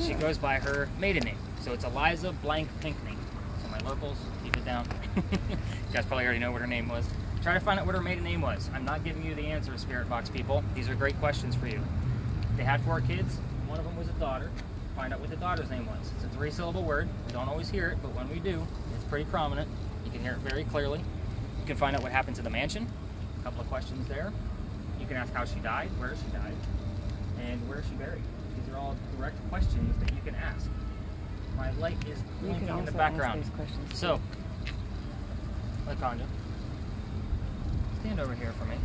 She goes by her maiden name. So it's Eliza blank Pinckney. So my locals, keep it down. You guys probably already know what her name was. Try to find out what her maiden name was. I'm not giving you the answer, Spirit Box people. These are great questions for you. They had 4 kids. One of them was a daughter. Find out what the daughter's name was. It's a 3-syllable word. We don't always hear it, but when we do, it's pretty prominent. You can hear it very clearly. You can find out what happened to the mansion. A couple of questions there. You can ask how she died, where she died, and where is she buried. These are all direct questions that you can ask. My light is blinking in the background. So, LaKandra, stand over here for me.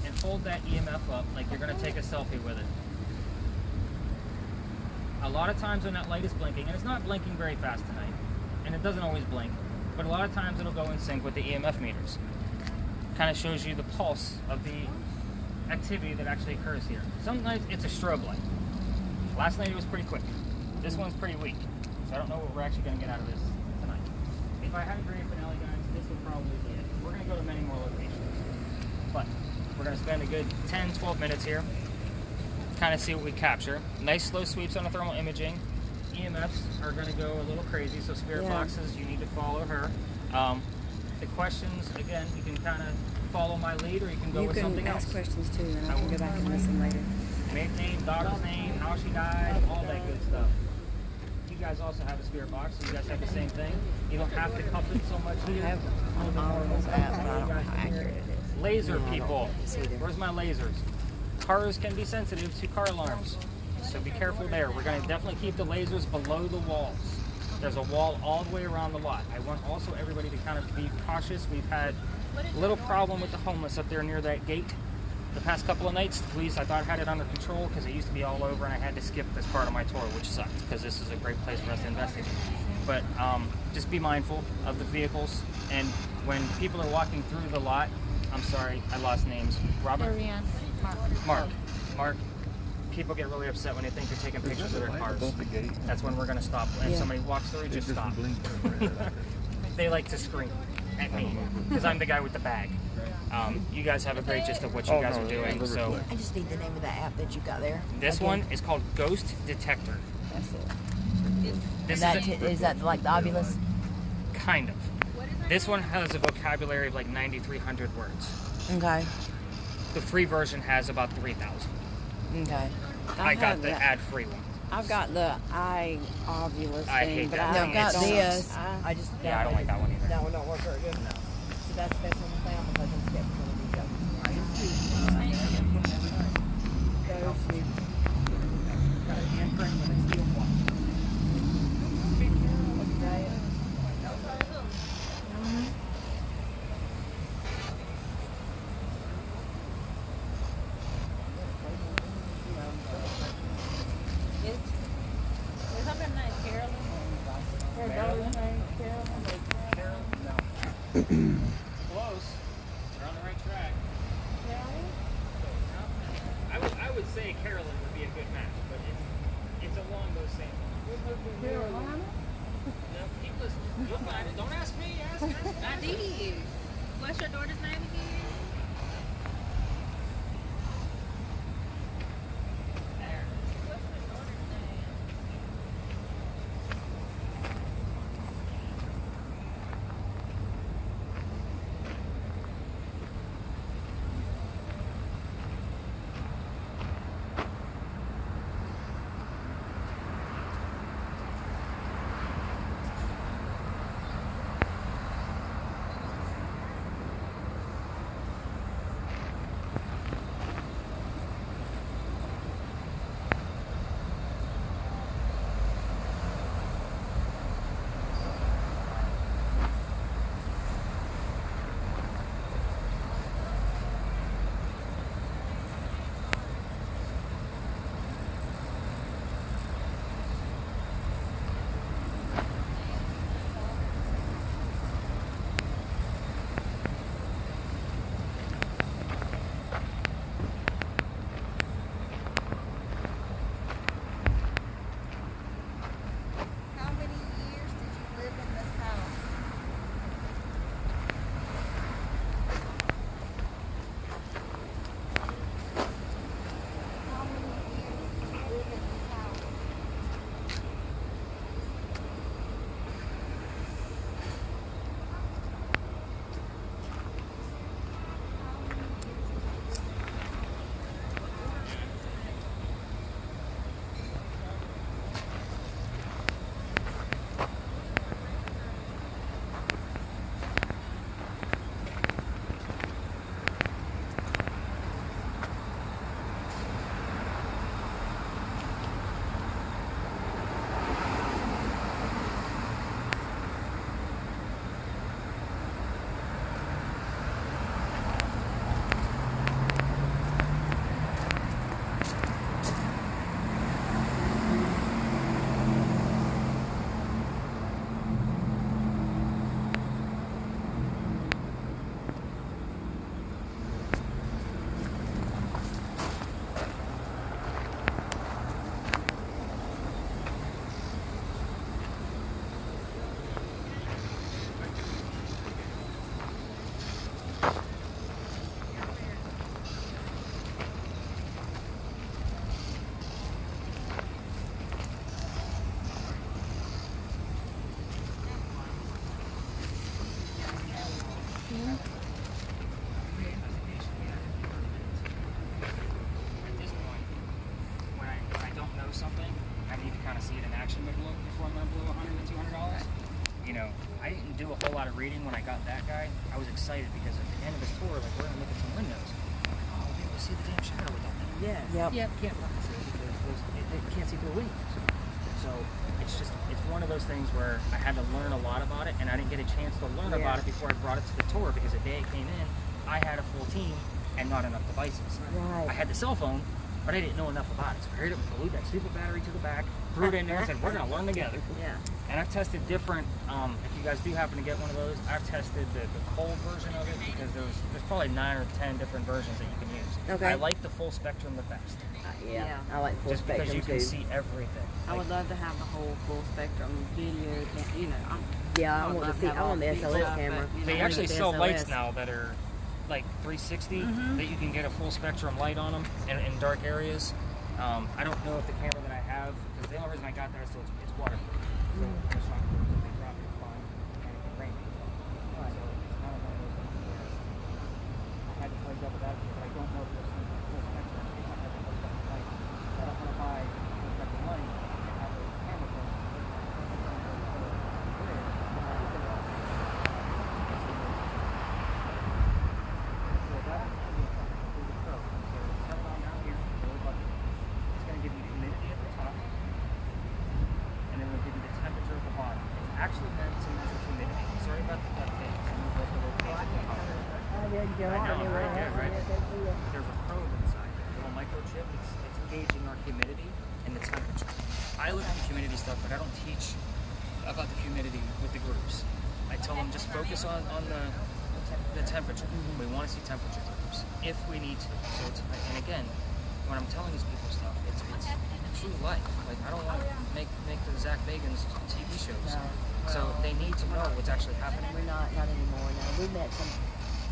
And hold that EMF up like you're going to take a selfie with it. A lot of times when that light is blinking, and it's not blinking very fast tonight, and it doesn't always blink, but a lot of times it'll go in sync with the EMF meters. Kind of shows you the pulse of the activity that actually occurs here. Some nights it's a strobe light. Last night it was pretty quick. This one's pretty weak. So I don't know what we're actually going to get out of this tonight. If I had a grand finale, guys, this would probably be it. We're going to go to many more locations. But we're going to spend a good 10, 12 minutes here. Kind of see what we capture. Nice slow sweeps on the thermal imaging. EMFs are going to go a little crazy, so spirit boxes, you need to follow her. The questions, again, you can kind of follow my lead, or you can go You with can something ask else. questions too, and I I can will. go back and listen later. Maiden name, daughter's name, how she died, all that good stuff. You guys also have a spirit box, so you guys have the same thing. You don't have to cup it so much I here. have all of those apps, but I don't know how accurate it is. Laser No, I don't people. see them. Where's my lasers? Cars can be sensitive to car alarms, so be careful there. We're going to definitely keep the lasers below the walls. There's a wall all the way around the lot. I want also everybody to kind of be cautious. We've had a little problem with the homeless up there near that gate. The past couple of nights, the police, I thought, had it under control because it used to be all over, and I had to skip this part of my tour, which sucked because this is a great place for us to investigate. But just be mindful of the vehicles, and when people are walking through the lot, I'm sorry, I lost names. Robert? ARIANNE. Mark. People get really upset when they think you're taking pictures of their cars. Above the gate. That's when we're going to stop. If Yeah. somebody walks through, just stop. blink. They like to scream at me because I'm the guy with the bag. You guys have a great gist of what you guys are doing. So I just need the name of that app that you got there. this Again. one is called Ghost Detector. That's it. This Is that like the Ovilus? kind of. This one has a vocabulary of like 9,300 words. Okay. The free version has about 3,000. Okay. I got have the that. ad-free one. I've got the ovulus I thing, hate but that I No, thing. I've got It's- this. I- I just Yeah, I don't like that one either. That one don't work very good. No. So that's the best one I found because I'm skeptical of these jokes. Is her name Carolyn? Her daughter's name, Carolyn. Close. You're on the right track. I would say Carolyn would be a good match, but it's along those same lines. Carolina? No, keep listening. You'll find it. Don't ask me. Ask her. I did. What's your daughter's name again? There. What's your daughter's name? quick look before I'm gonna blow $100 to $200. You know, I didn't do a whole lot of reading when I got that guy. I was excited because at the end of his tour, like we're gonna look at some windows. Oh, we'll be able to see the damn shadow without that. Yep. Can't fucking see it because it can't see through the windows. So it's one of those things where I had to learn a lot about it, and I didn't get a chance to learn about it before I brought it to the tour because the day it came in, I had a full team and not enough devices. Right. I had the cell phone, but I didn't know enough about it. So I glued that stupid battery to the back, threw it in there, and said, we're going to learn together. Yeah. And I've tested different, if you guys do happen to get one of those, I've tested the cold version of it because there's probably 9 or 10 different versions that you can use. Okay. I like the full spectrum the best. Yeah. I like full Just spectrum because you can too. see everything. I would love to have the whole full spectrum video. You know, Yeah, I would want love the to have all SLS stuff, camera. but, you They know, actually the sell lights SLS. now that are like 360 that you can get a full spectrum light on them in dark areas. I don't know if the camera that I have, because the only reason I got that is so it's waterproof. So it's not if they drop it, it's fine, and it can rain. So it's not one of those things where I had to play double that because I don't know if there's some full spectrum. If I have a full spectrum light, so I don't want to buy a full spectrum light and have a camera phone. Actually meant to measure humidity. Sorry about the duct tape. Move like the little case at the top. I know, right there, right? There's a probe inside. A little microchip. It's gauging our humidity and the temperature. I look at the humidity stuff, but I don't teach about the humidity with the groups. I tell them just focus on the temperature. We want to see temperature groups if we need to. So it's, and again, when I'm telling these people stuff, it's true life. Like I don't want to make the Zach Bagans TV shows. So they need to know what's actually happening. We're not anymore now. We've met some.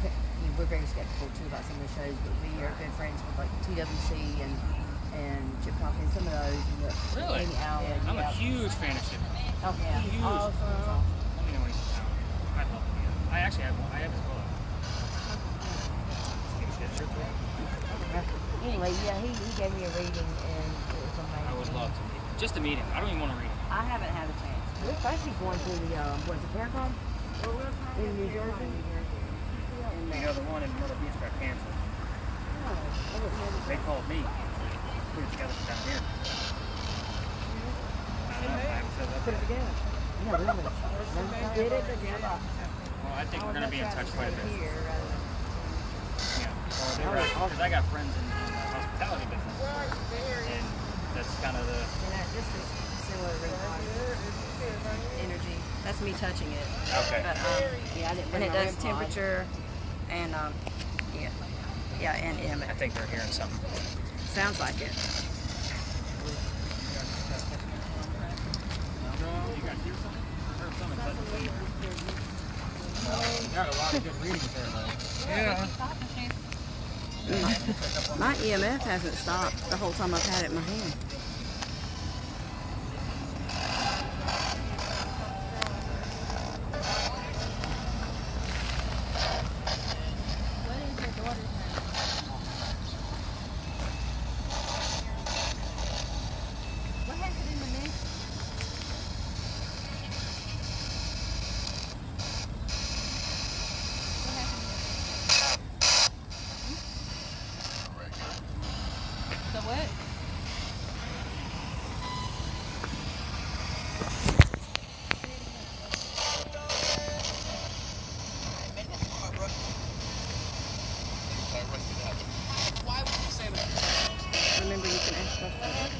I mean, we're very skeptical too about some of the shows, but we are good friends with like TWC and Chip Coffee and some of those. And Really? I'm a huge fan of Chip. Oh yeah. Huge. Awesome. Let me know when he's in town. I'd love to meet him. I actually have one. I have his book. Give a shit shirt to him. Anyway, yeah, he gave me a reading and it was amazing. I would love to meet him. Just to meet him. I don't even want to read him. I haven't had a chance. We're actually going to the what is it, Paracom? In New Jersey. You know, the one in Myrtle Beach got canceled. They called me. Put it together down here. I haven't said that. Put it together. Yeah, we did it together. Well, I think we're going to be in touch quite a bit. Here, rather than Yeah. Well, because I got friends in the hospitality business. And that's kind of the... this is similar to energy. That's me touching it. Okay. But, Yeah, I didn't and bring it my does REM pod. temperature and and I EMF. think they're hearing something. Sounds like it. You guys hear something? I heard something touching somewhere. You got a lot of good readings there, though. Yeah. My EMF hasn't stopped the whole time I've had it in my hand. So what? Remember, you can ask questions.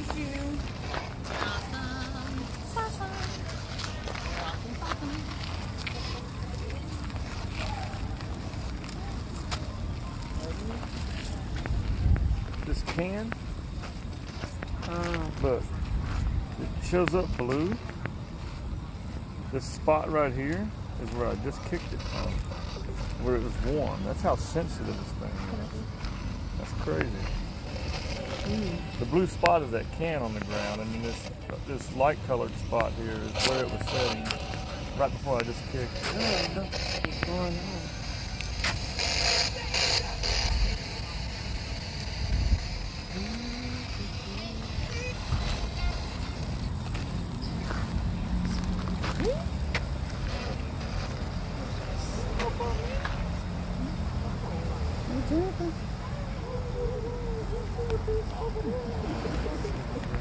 Thank you. This can, look, it shows up blue. This spot right here is where I just kicked it from, where it was warm. That's how sensitive this thing is. That's crazy. The blue spot is that can on the ground, and then this light colored spot here is where it was setting right before I just kicked it. What's going on?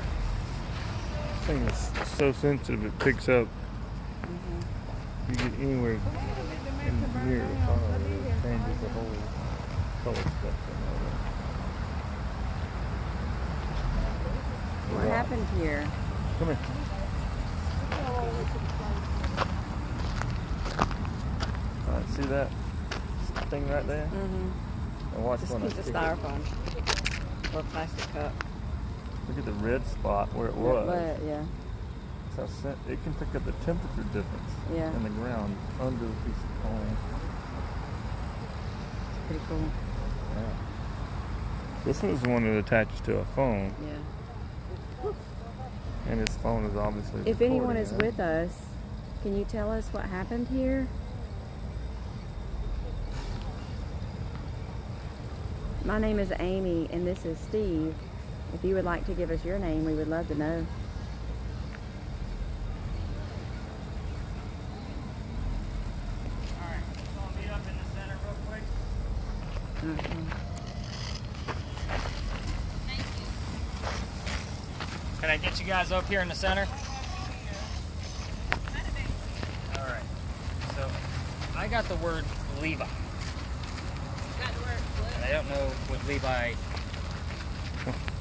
This thing is so sensitive it picks up. You get anywhere in here, it changes the whole color spectrum. What happened here? Come here. Alright, see that thing right there? Mm-hmm. And watch Just when I piece of kick it. styrofoam or a plastic cup. Look at the red spot where it was. Yeah. That's how it can pick up the temperature difference in the ground under the piece of coin. It's pretty cool. Yeah. This one's the one that attaches to a phone, Yeah. and his phone is obviously If anyone recording is it. with us, can you tell us what happened here? My name is Amy, and this is Steve. If you would like to give us your name, we would love to know. Alright, so I'll meet up in the center real quick. Can I get you guys up here in the center? Alright, so I got the word Levi. And I don't know what Levi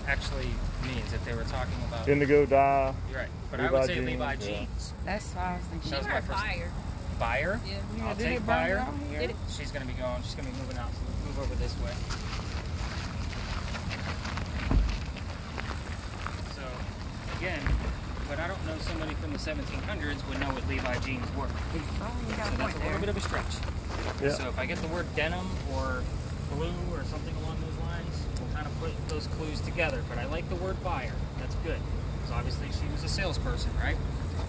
actually means, if they were talking about... Indigo dye. You're right, but Levi I would say jeans, Levi yeah. jeans. That's what I was thinking. That was my first... Fire. Buyer? Yeah. I'll Did take it burn buyer. out here? She's gonna be going, she's gonna be moving out, so we'll move over this way. So, again, but I don't know somebody from the 1700s would know what Levi jeans were. Oh, you got So a that's point a little there. bit of a stretch. Yeah. So if I get the word denim or blue or something along those lines, we'll kind of put those clues together. But I like the word buyer. That's good. Because obviously she was a salesperson, right?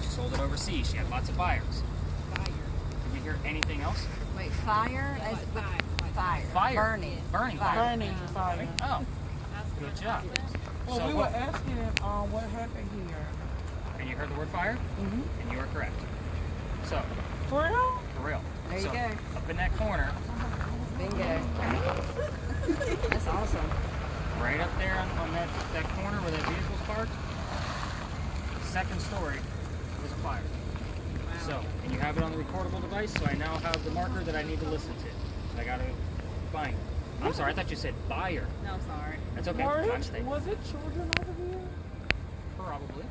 She sold it overseas. She had lots of buyers. Did we hear anything else? Wait, fire? Fire. Fire. Burning. Burning fire. Burning fire. Oh, good job. Well, So we what- were asking what happened here. And you heard the word fire? Mm-hmm. And you are correct. So, For real? for real. There you So, go. up in that corner, Bingo. That's awesome. right up there on that corner where that vehicle's parked, second story, was a fire. So, and you have it on the recordable device, so I now have the marker that I need to listen to. I gotta find it. I'm sorry, I thought you said buyer. No, sorry. That's okay. Was it children over here? Probably.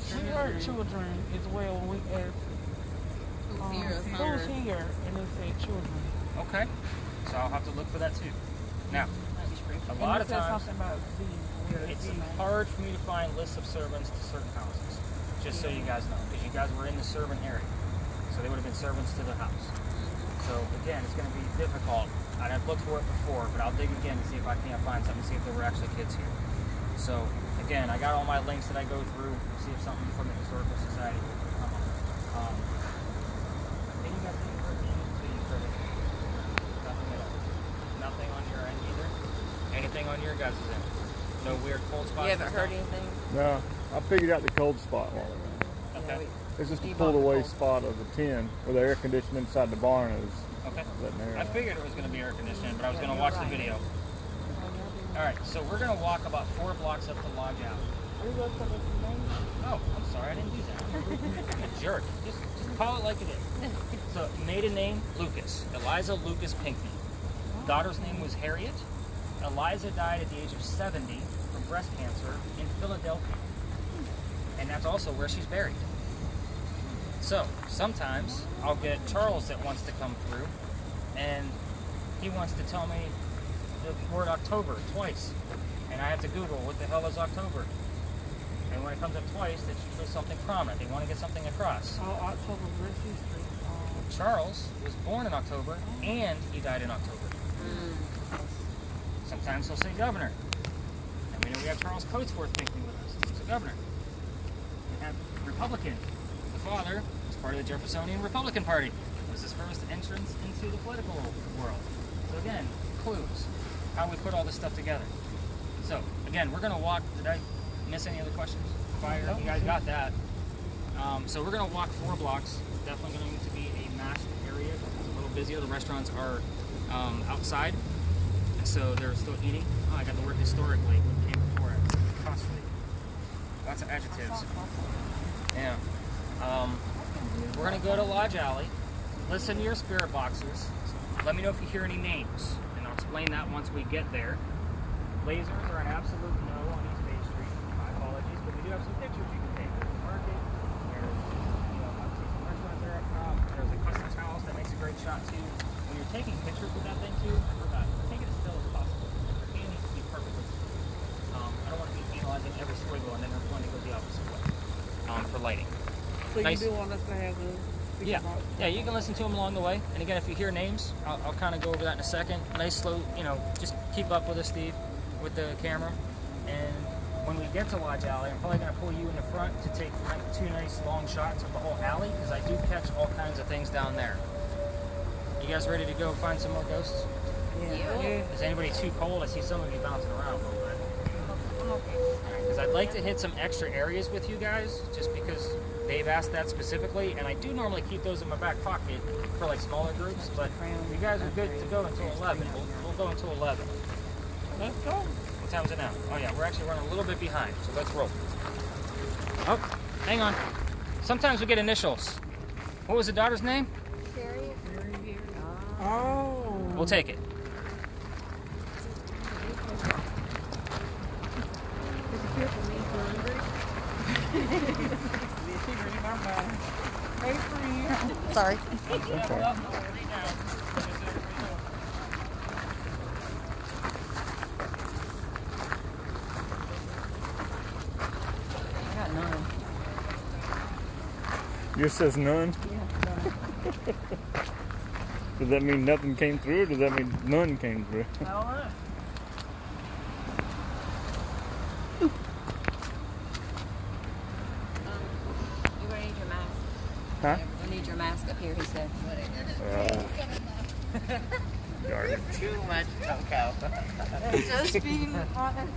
She heard children as well when we asked who's here, and they said children. Okay. So I'll have to look for that too. Now, a lot of and you said times, something about it's hard for me to find lists of servants to certain houses. Just so you guys know, because you guys were in the servant area. So they would have been servants to the house. So again, it's going to be difficult. I've looked for it before, but I'll dig again to see if I can't find something, see if there were actually kids here. So again, I got all my links that I go through, see if something from the Historical Society will come up. I think you got the information, so you heard it. Nothing at all. Nothing on your end either? Anything on your guys' end? No weird cold spots? You haven't and heard stuff? anything? No, I figured out the cold spot while ago. Okay. It's just a Steve pulled on the away cold. spot of the tin where the air conditioning inside the barn is Okay. letting air I out. figured it was going to be air conditioning, but I was going to watch the video. Alright, so we're going to walk about 4 blocks up to Lodge Alley. Oh, I'm sorry, I didn't do that. I'm a jerk. Just call it like it is. So, maiden name, Lucas. Eliza Lucas Pinkney. Daughter's name was Harriet. Eliza died at the age of 70 from breast cancer in Philadelphia. And that's also where she's buried. So, sometimes I'll get Charles that wants to come through, and he wants to tell me the word October twice. And I have to Google, what the hell is October? And when it comes up twice, it's usually something prominent. They want to get something across. Oh, October Bridge Street. Charles was born in October, and he died in October. Sometimes he'll say governor. And we know we have Charles Coatsworth thinking with us. He's a governor. We have Republican. The father was part of the Jeffersonian Republican Party. It was his first entrance into the political world. So again, clues. How we put all this stuff together. So, again, we're going to walk. Did I miss any other questions? Fire? You guys got that. So we're going to walk 4 blocks. Definitely going to be a masked area. It's a little busier. The restaurants are outside, so they're still eating. Oh, I got the word historically. What came before it? Costly. Lots of adjectives. Yeah. We're going to go to Lodge Alley. Listen to your spirit boxes. Let me know if you hear any names, and I'll explain that once we get there. Lasers are an absolute no on East Bay Street. My apologies, but we do have some pictures you can take. There's a market, there's obviously some restaurants there up top, there's a customs house that makes a great shot too. When you're taking pictures with that thing too, take it as still as possible. Your hand needs to be perfectly still. I don't want to be analyzing every squiggle and then we're going to go the opposite way for lighting. So Nice. you do want us to have the Yeah, you can listen to them along the way. And again, if you hear names, I'll kind of go over that in a second. Nice, slow, just keep up with us, Steve, with the camera. And when we get to Lodge Alley, I'm probably going to pull you in the front to take 2 nice long shots of the whole alley, because I do catch all kinds of things down there. You guys ready to go find some more ghosts? Yeah. Is anybody too cold? I see some of you bouncing around a little bit. Because I'd like to hit some extra areas with you guys, just because they've asked that specifically, and I do normally keep those in my back pocket for like smaller groups, but you guys are good to go until 11. We'll go until 11. Let's go. What time is it now? Oh yeah, we're actually running a little bit behind, so let's roll. Oh, hang on. Sometimes we get initials. What was the daughter's name? Oh. We'll take it. Hey, friend. Sorry. Okay. I got none. Yours says none? Yeah, Does that mean nothing came through, or does that mean none came through? I don't know. You're gonna need your mask. Huh? You're gonna need your mask up here, he said. Darn it. Too much cocoa. Just being honest.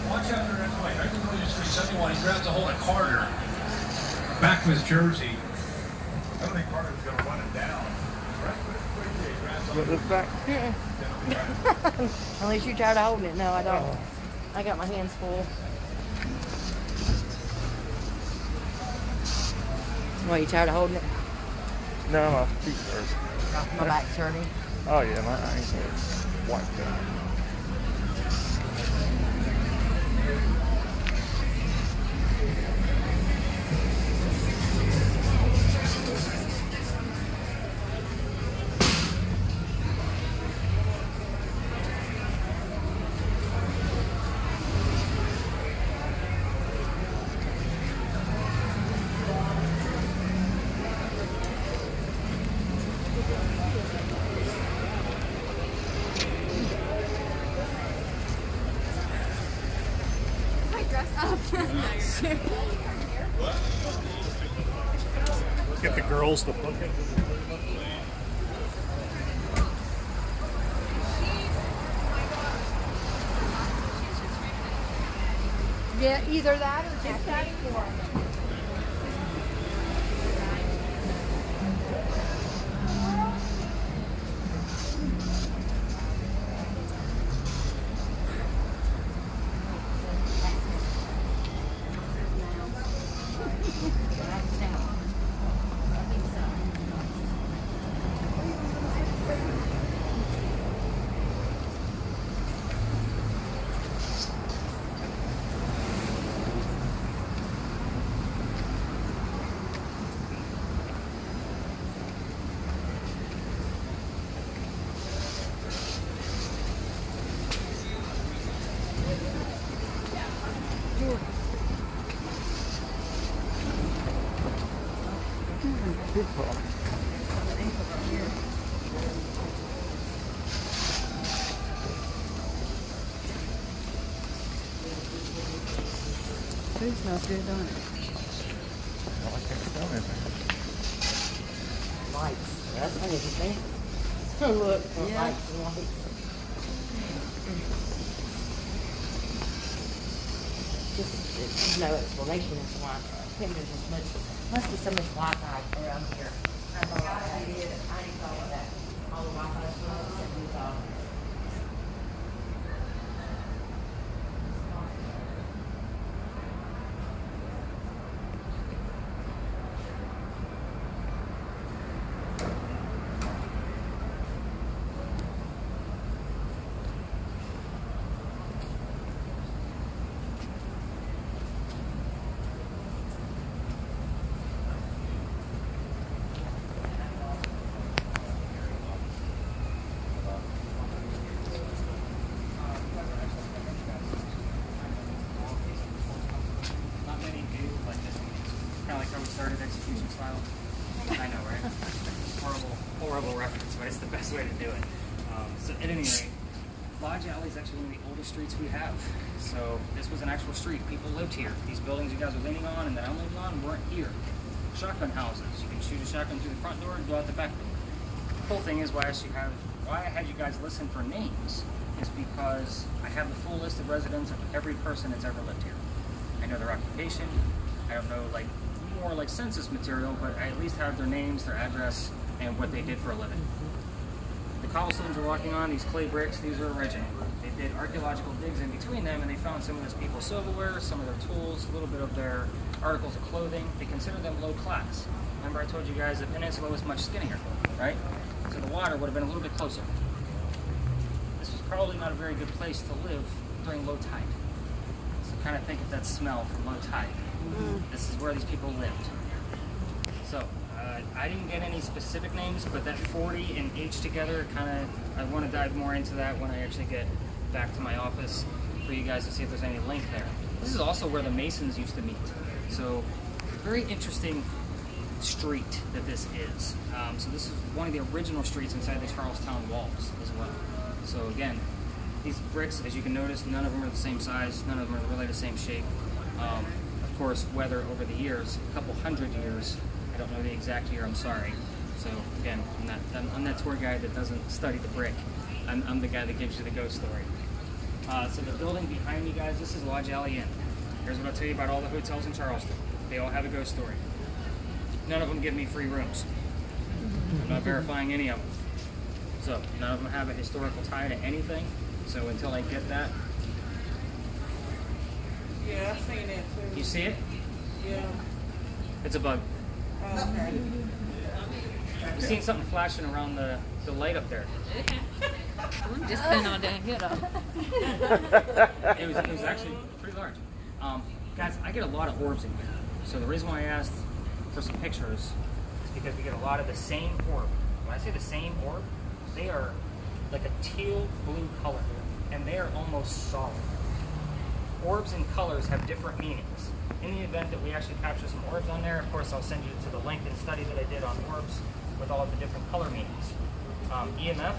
Watch out for that play. Right to Williams 371. He grabs a hold of Carter. Back of his jersey. I don't think Carter's going to run it down. Look this back. Unless you try to hold it. No, I don't. I got my hands full. What, you tired of holding it? No, my feet hurt. My back's hurting. Oh yeah, my ankle is wiped out. Get the girls to book it. Yeah, either that or just that for Food smells good, don't it? Well, I can't smell anything. lights. That's funny, you think? Look, Yeah. lights and lights. Just no explanation as to why. I think there's just must be so much Wi-Fi around here. That's all I did. I didn't follow that. All the Wi-Fi was and we thought. Not many do, but this kind of like how we started execution style. I know, right? Horrible reference, but it's the best way to do it. So at any rate, Lodge Alley is actually one of the oldest streets we have. So this was an actual street. People lived here. These buildings you guys are leaning on and that I'm leaning on weren't here. Shotgun houses. You can shoot a shotgun through the front door and go out the back door. The cool thing is why I had you guys listen for names is because I have the full list of residents of every person that's ever lived here. I know their occupation. I don't know more like census material, but I at least have their names, their address, and what they did for a living. The cobblestones we're walking on, these clay bricks, these are original. They did archaeological digs in between them, and they found some of those people's silverware, some of their tools, a little bit of their articles of clothing. They consider them low class. Remember I told you guys the peninsula was much skinnier, right? So the water would have been a little bit closer. This was probably not a very good place to live during low tide. So kind of think of that smell from low tide. This is where these people lived. So I didn't get any specific names, but that 40 and H together I want to dive more into that when I actually get back to my office for you guys to see if there's any link there. This is also where the Masons used to meet. So very interesting street that this is. So this is one of the original streets inside the Charlestown walls as well. So again, these bricks, as you can notice, none of them are the same size, none of them are really the same shape. Of course, weather over the years, a couple hundred years, I don't know the exact year, I'm sorry. So again, I'm that tour guide that doesn't study the brick. I'm the guy that gives you the ghost story. So the building behind me, guys, this is Lodge ARIANNE. Here's what I'll tell you about all the hotels in Charleston. They all have a ghost story. None of them give me free rooms. I'm not verifying any of them. So none of them have a historical tie to anything. So until I get that. Yeah, I've seen that too. You see it? Yeah. It's a bug. Okay. You seen something flashing around the light up there? I'm just been on down here though. It was actually pretty large. Guys, I get a lot of orbs in here. So the reason why I asked for some pictures is because we get a lot of the same orb. When I say the same orb, they are like a teal blue color, and they are almost solid. Orbs and colors have different meanings. In the event that we actually capture some orbs on there, of course I'll send you to the LinkedIn study that I did on orbs with all of the different color meanings. EMF,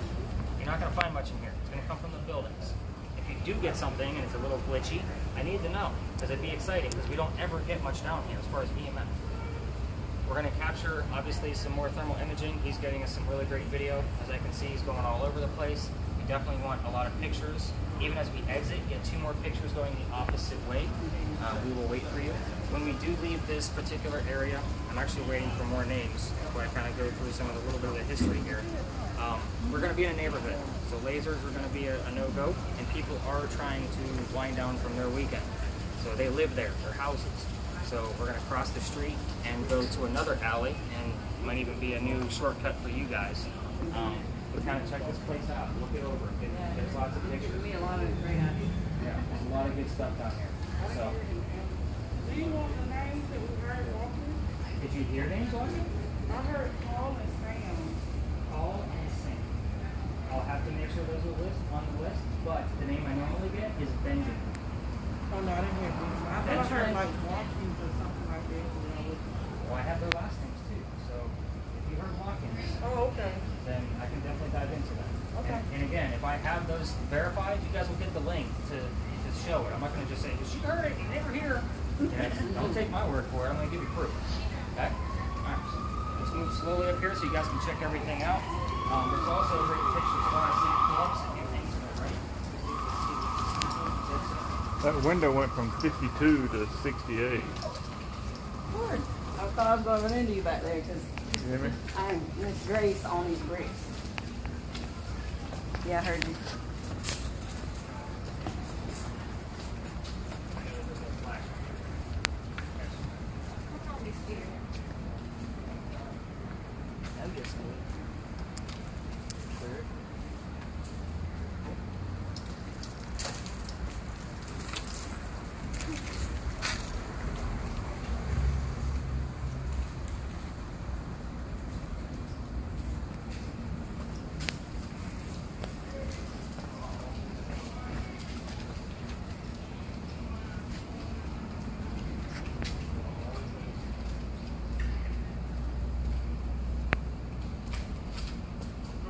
you're not going to find much in here. It's going to come from the buildings. If you do get something and it's a little glitchy, I need to know, because it'd be exciting, because we don't ever get much down here as far as EMF. We're going to capture, obviously, some more thermal imaging. He's getting us some really great video. As I can see, he's going all over the place. We definitely want a lot of pictures. Even as we exit, get 2 more pictures going the opposite way. We will wait for you. When we do leave this particular area, I'm actually waiting for more names. That's why I kind of go through some of the little bit of the history here. We're going to be in a neighborhood, so lasers are going to be a no-go, and people are trying to wind down from their weekend. So they live there, their houses. So we're going to cross the street and go to another alley, and it might even be a new shortcut for you guys. But kind of check this place out, look it over. There's lots of pictures. Give me a lot of great ideas. Yeah, there's a lot of good stuff down here. So, Do you want the names that we heard walking? did you hear names walking? I heard Paul and Sam. Paul and Sam. I'll have to make sure those are on the list, but the name I normally get is Benjamin. Oh no, I didn't hear Benjamin. I thought I heard like Watkins or something like that. Well, I have their last names too, so if you heard Watkins, Oh, okay. then I can definitely dive into that. Okay. And again, if I have those verified, you guys will get the link to show it. I'm not going to just say, she heard it, they were here. Yeah, don't take my word for it. I'm going to give you proof. Okay? All right. Let's move slowly up here so you guys can check everything out. There's also great pictures of our city clubs and new things in there, right? That window went from 52 to 68. Lord, I thought I was going to run into you back there because You hear me? I'm Miss Grace on these bricks. Yeah, I heard you.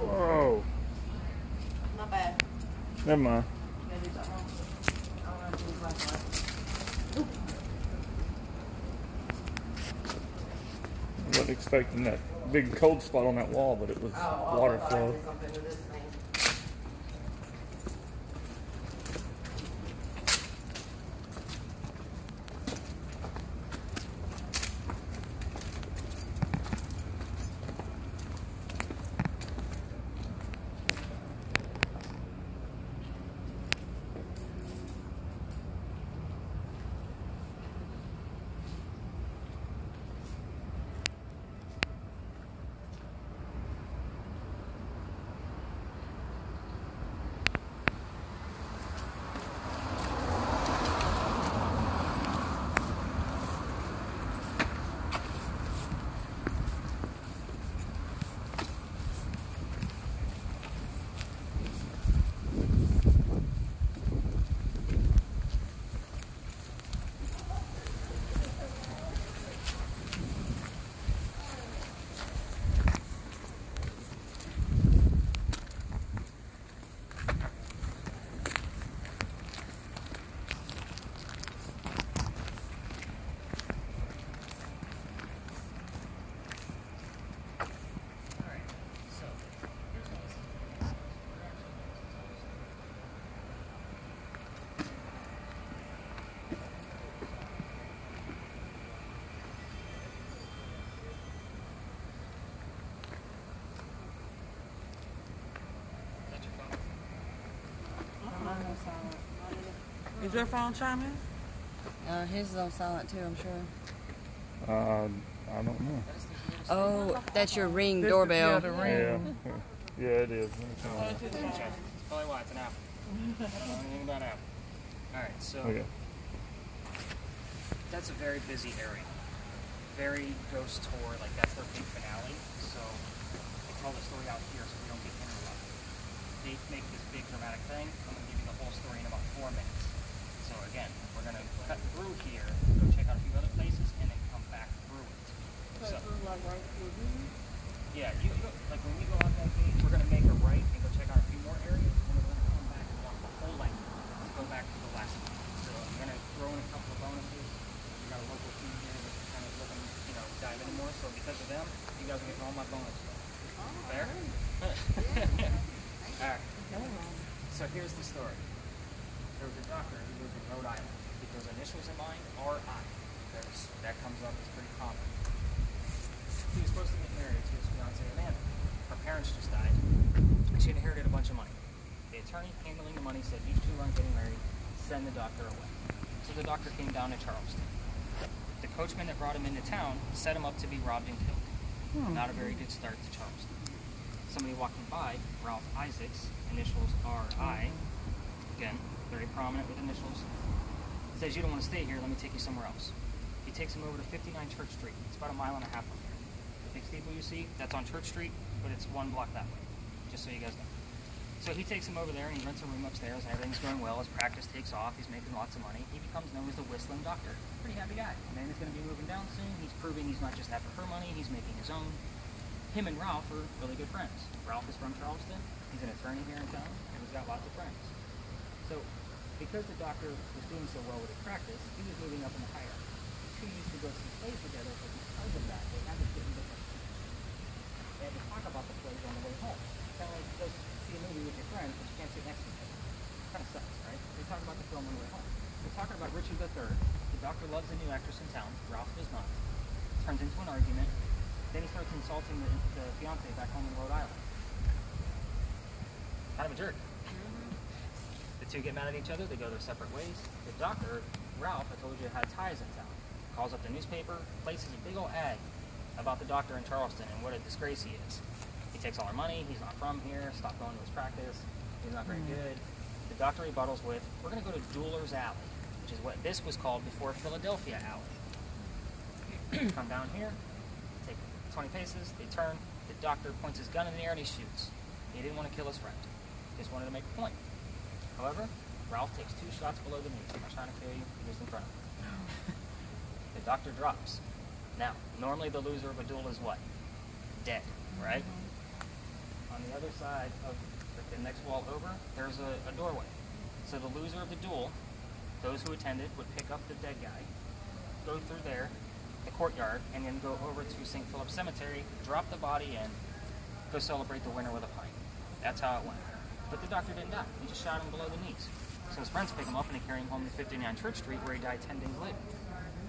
Whoa. Not bad. Never mind. You gotta do something wrong. I don't know if it's like that. I wasn't expecting that big cold spot on that wall, but it was water flow. Something with this thing. Is your phone chiming? His is on silent too, I'm sure. I don't know. Oh, that's your Ring Yeah, doorbell. the ring. Yeah, it is. Let me turn it on. It's probably why it's an apple. I don't know anything about apple. Alright, so Okay. that's a very busy area. Very ghost tour, like that's their big finale. So they tell the story out here so we don't get interrupted. They make this big dramatic thing. I'm going to give you the whole story in about 4 minutes. So again, we're going to cut through here, go check out a few other places, and then come back through it. So, yeah, you like when we go out that gate, we're going to make a right and go check out a few more areas, and then we're going to come back and walk the whole length to go back to the last one. So I'm going to throw in a couple of bonuses. We got a local team here that's kind of looking, dive in more. So because of them, you guys are getting all my bonus stuff. Fair? Alright. So here's the story. There was a doctor who lived in Rhode Island. He those initials in mind, R.I. That comes up as pretty common. He was supposed to get married to his fiancée Amanda. Her parents just died. She inherited a bunch of money. The attorney handling the money said, "You two aren't getting married. Send the doctor away." So the doctor came down to Charleston. The coachman that brought him into town set him up to be robbed and killed. Not a very good start to Charleston. Somebody walking by, Ralph Isaacs, initials R.I., again, very prominent with initials, says, "You don't want to stay here, let me take you somewhere else." He takes him over to 59 Church Street. It's about a mile and a half from here. The big steeple you see, that's on Church Street, but it's one block that way, just so you guys know. So he takes him over there and he rents a room upstairs and everything's going well. His practice takes off. He's making lots of money. He becomes known as the Whistling Doctor. Pretty happy guy. Amanda's going to be moving down soon. He's proving he's not just after her money, he's making his own. Him and Ralph are really good friends. Ralph is from Charleston. He's an attorney here in town and he's got lots of friends. So because the doctor was doing so well with his practice, he was moving up in the hierarchy. The two used to go see plays together, but because of that, they had to get in different places. They had to talk about the plays on the way home. Kind of like you go see a movie with your friends, but you can't sit next to each other. Kind of sucks, right? They talk about the film on the way home. They're talking about Richard III. The doctor loves the new actress in town. Ralph does not. Turns into an argument. Then he starts insulting the fiance back home in Rhode Island. Kind of a jerk. The two get mad at each other. They go their separate ways. The doctor, Ralph, I told you, had ties in town. Calls up the newspaper, places a big old ad about the doctor in Charleston and what a disgrace he is. He takes all our money. He's not from here. Stopped going to his practice. He's not very good. The doctor rebuttals with, "We're going to go to Dueler's Alley," which is what this was called before Philadelphia Alley. Come down here, take 20 paces, they turn, the doctor points his gun in the air and he shoots. He didn't want to kill his friend. He just wanted to make a point. However, Ralph takes 2 shots below the knee. I'm not trying to kill you, you're just in front of him. The doctor drops. Now, normally the loser of a duel is what? Dead, right? On the other side of the next wall over, there's a doorway. So the loser of the duel, those who attended, would pick up the dead guy, go through there, the courtyard, and then go over to St. Philip's Cemetery, drop the body in, go celebrate the winner with a pint. That's how it went. But the doctor didn't die. He just shot him below the knees. So his friends pick him up and they carry him home to 59 Church Street, where he died 10 days later.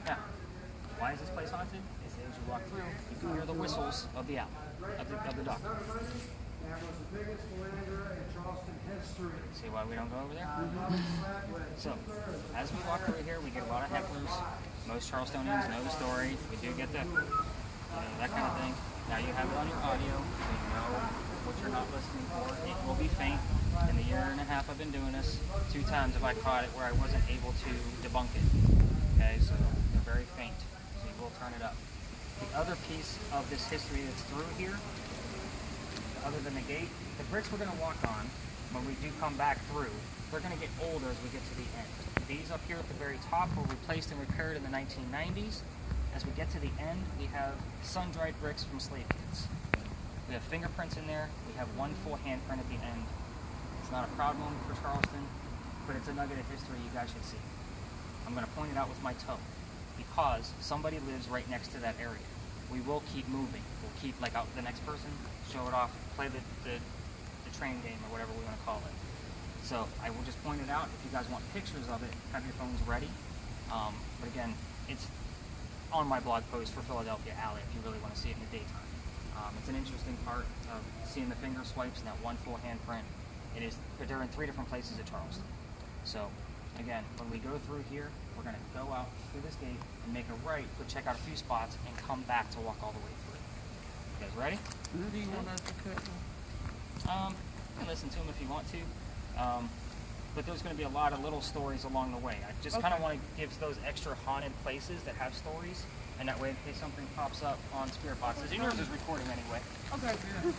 Now, why is this place haunted? They say as you walk through, you can hear the whistles of the owl, of the doctor. That was the biggest philanderer in Charleston history. See why we don't go over there? So, as we walk through here, we get a lot of hecklers. Most Charlestonians know the story. We do get that kind of thing. Now you have it on your audio, so you know what you're not listening for. It will be faint. In the year and a half I've been doing this, 2 times have I caught it where I wasn't able to debunk it. Okay, so they're very faint, so you will turn it up. The other piece of this history that's through here, other than the gate, the bricks we're going to walk on, when we do come back through, they're going to get older as we get to the end. These up here at the very top were replaced and repaired in the 1990s. As we get to the end, we have sun-dried bricks from slave kids. We have fingerprints in there. We have 1 full handprint at the end. It's not a proud moment for Charleston, but it's a nugget of history you guys should see. I'm going to point it out with my toe because somebody lives right next to that area. We will keep moving. We'll keep, like, out the next person, show it off, play the train game or whatever we want to call it. So I will just point it out. If you guys want pictures of it, have your phones ready. But again, it's on my blog post for Philadelphia Alley if you really want to see it in the daytime. It's an interesting part of seeing the finger swipes and that 1 full handprint. They're in 3 different places at Charleston. So Again, when we go through here, we're going to go out through this gate and make a right, but check out a few spots and come back to walk all the way through. You guys ready? Do you want us to cut them? You can listen to them if you want to. But there's going to be a lot of little stories along the way. I just kind of want to give those extra haunted places that have stories, and that way in case something pops up on spirit boxes. Yours is recording anyway. Okay, good.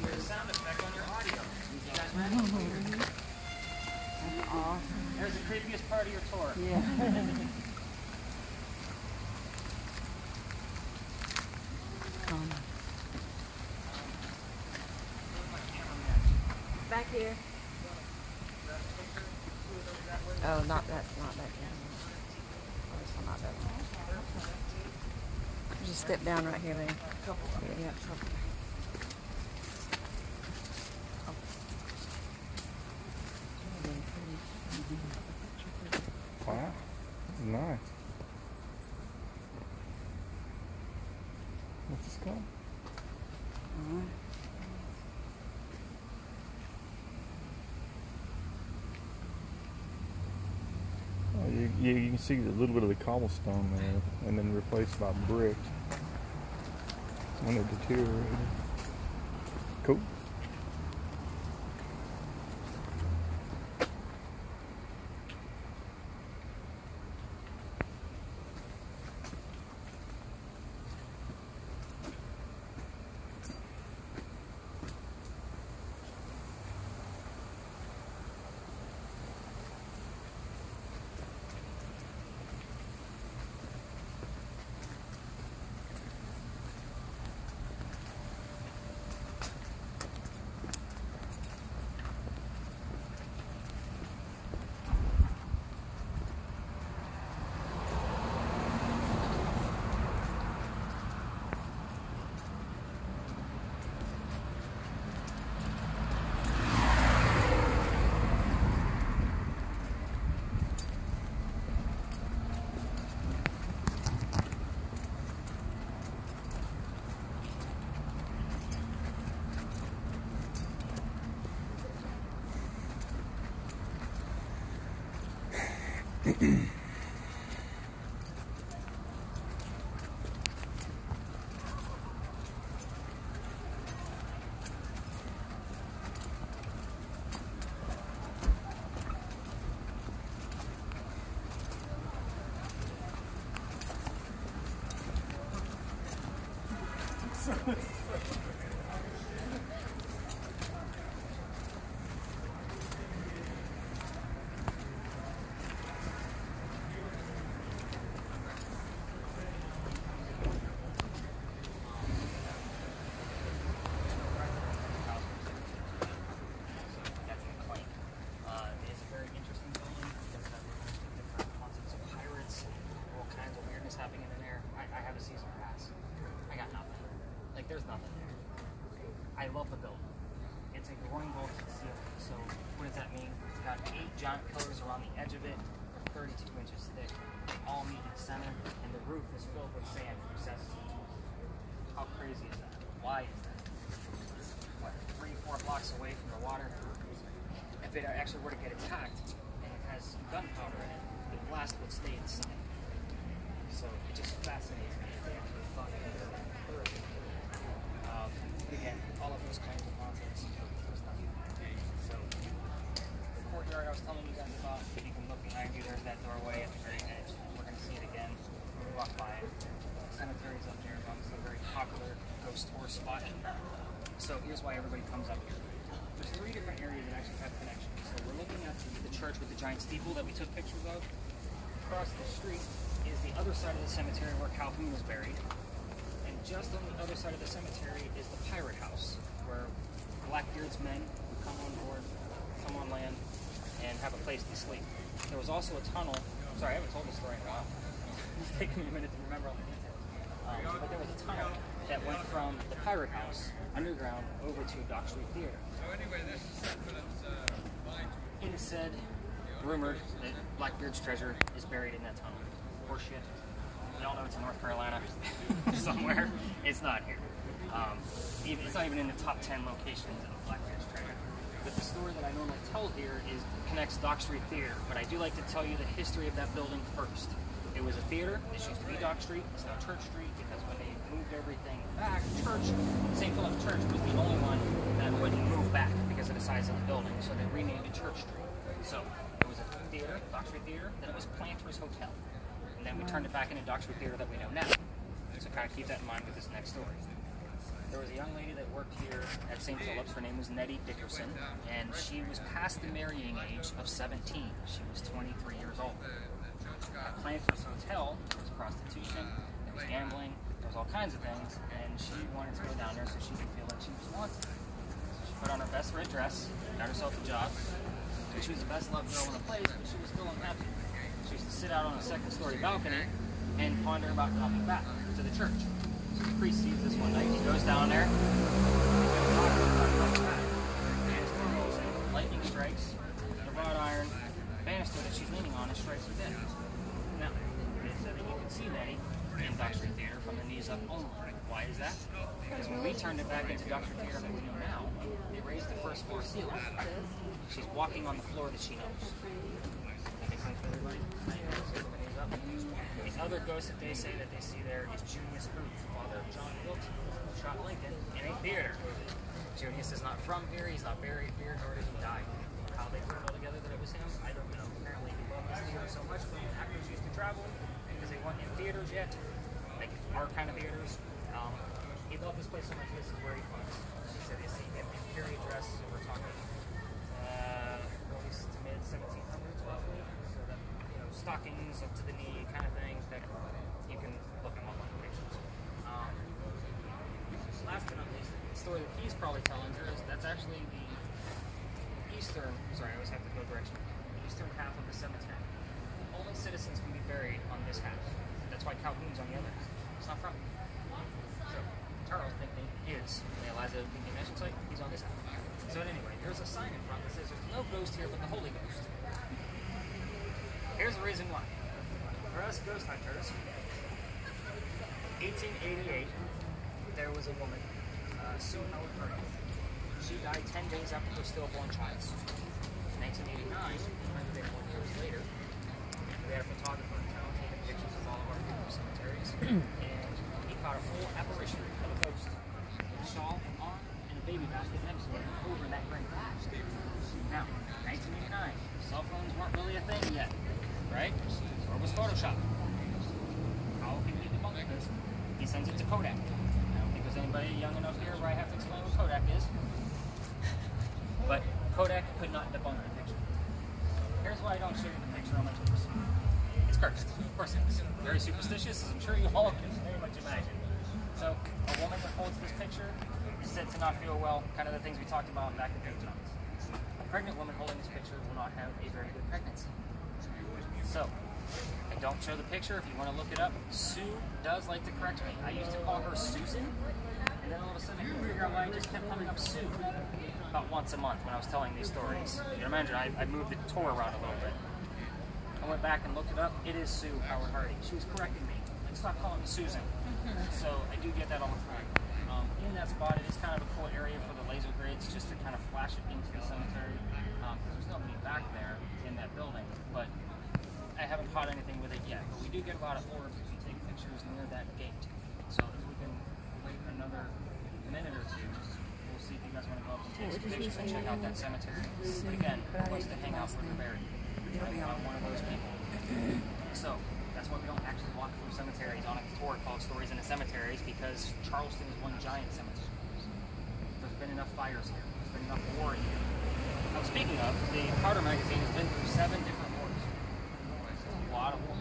The sound effect on your audio. You guys ready? That's awesome. There's the creepiest part of your tour. Yeah. Back here. Oh, not that camera. Oh, this one, not that one. Just step down right here, lady. Yeah, couple. Wow, nice. What's this called? Oh, you can see a little bit of the cobblestone there, and then replaced by brick. When they're deteriorated. Cool. There's nothing there. I love the building. It's a groin vaulted ceiling. So what does that mean? It's got 8 giant pillars around the edge of it, 32 inches thick. They all meet in the center, and the roof is filled with sand from recesses and tools. How crazy is that? Why is that? What, 3-4 blocks away from the water? If it actually were to get attacked and it has gunpowder in it, the blast would stay inside. So it just fascinates me that they actually thought of it. Again, all of those kinds of nonsense. So, the courtyard I was telling you guys about, you can look behind you, there's that doorway at the very edge. We're going to see it again when we walk by it. The cemetery's up there, obviously a very popular ghost tour spot. So here's why everybody comes up here. There's 3 different areas that actually have connections. So we're looking at the church with the giant steeple that we took pictures of. Across the street is the other side of the cemetery where Calhoun was buried. Just on the other side of the cemetery is the pirate house, where Blackbeard's men would come on board, come on land, and have a place to sleep. There was also a tunnel. Sorry, I haven't told this story in a while. It's taken me a minute to remember all the details. But there was a tunnel that went from the pirate house underground over to Dock Street Theater. It is said, rumored, that Blackbeard's treasure is buried in that tunnel. Horseshit. We all know it's in North Carolina somewhere. It's not here. It's not even in the top 10 locations in the Black Bears Trainer. But the story that I normally tell here connects Dock Street Theater. But I do like to tell you the history of that building first. It was a theater. This used to be Dock Street. It's now Church Street because when they moved everything back, St. Philip Church was the only one that wouldn't move back because of the size of the building. So they renamed it Church Street. So it was a theater, Dock Street Theater. Then it was Planters Hotel. And then we turned it back into Dock Street Theater that we know now. So kind of keep that in mind with this next story. There was a young lady that worked here at St. Philip's. Her name was Nettie Dickerson, and she was past the marrying age of 17. She was 23 years old. At Planters Hotel, there was prostitution, there was gambling, there was all kinds of things, and she wanted to go down there so she could feel like she was wanted. So she put on her best red dress, got herself a job. She was the best loved girl in the place, but she was still unhappy. She used to sit out on a second-story balcony and ponder about coming back to the church. So the priest sees this one night, he goes down there, and lightning strikes, and a wrought iron banister that she's leaning on and strikes her dead. Now, it said that you can see Nettie in Dock Street Theater from the knees up only. Why is that? Because when we turned it back into Dock Street Theater that we know now, they raised the first floor ceiling. She's walking on the floor that she knows. That makes sense for everybody? The other ghost that they say that they see there is Junius Booth, father of John Wilkes, who shot Lincoln in a theater. Junius is not from here, he's not buried here, nor did he die. How they put it all together that it was him, I don't know. Apparently he loved this theater so much when actors used to travel, because they weren't in theaters yet, like our kind of theaters. He loved this place so much, this is where he was. She said they see him in period dress, so we're talking early to mid 1700s roughly. So that, stockings up to the knee kind of things that you can look them up on the pictures. Last but not least, the story that he's probably telling her is that's actually the eastern, sorry, I always have to go direction, the eastern half of the cemetery. Only citizens can be buried on this half. That's why Calhoun's on the other half. It's not from. So Charles' nickname is the Eliza Pinckney Mansion site. He's on this half. So anyway, there's a sign in front that says there's no ghost here but the Holy Ghost. Here's the reason why. For us ghost hunters, 1888, there was a woman, Sue Howard Murray. She died 10 days after her stillborn child. In 1989, 101 years later, we had a photographer in town taking pictures of all of our beautiful cemeteries, and he caught a full apparition of a ghost with a shawl on and a baby basket next to it over that grave. Now, 1989, cell phones weren't really a thing yet. Right? Or it was Photoshop. How can we debunk this? He sends it to Kodak. I don't think there's anybody young enough here where I have to explain what Kodak is. But Kodak could not debunk the picture. Here's why I don't show you the picture on my tours. It's cursed. Of course it is. Very superstitious, as I'm sure you all can very much imagine. So, a woman that holds this picture is said to not feel well, kind of the things we talked about back in Big Johns. A pregnant woman holding this picture will not have a very good pregnancy. So, I don't show the picture. If you want to look it up, Sue does like to correct me. I used to call her Susan, and then all of a sudden I couldn't figure out why I just kept coming up Sue about once a month when I was telling these stories. You can imagine I moved the tour around a little bit. I went back and looked it up. It is Sue Howard Hardy. She was correcting me. Like, stop calling me Susan. So I do get that all the time. In that spot, it is kind of a cool area for the laser grids, just to kind of flash it into the cemetery. Because there's nobody back there in that building, but I haven't caught anything with it yet, but we do get a lot of orbs if you take pictures near that gate. So if we can wait another minute or two, we'll see if you guys want to go up and take some pictures and check out that cemetery. But again, a place to hang out where you're buried. I'm one of those people. So that's why we don't actually walk through cemeteries on a tour called Stories in the Cemeteries, because Charleston is one giant cemetery. There's been enough fires here. There's been enough war here. Now speaking of, the Powder magazine has been through 7 different wars. A lot of war.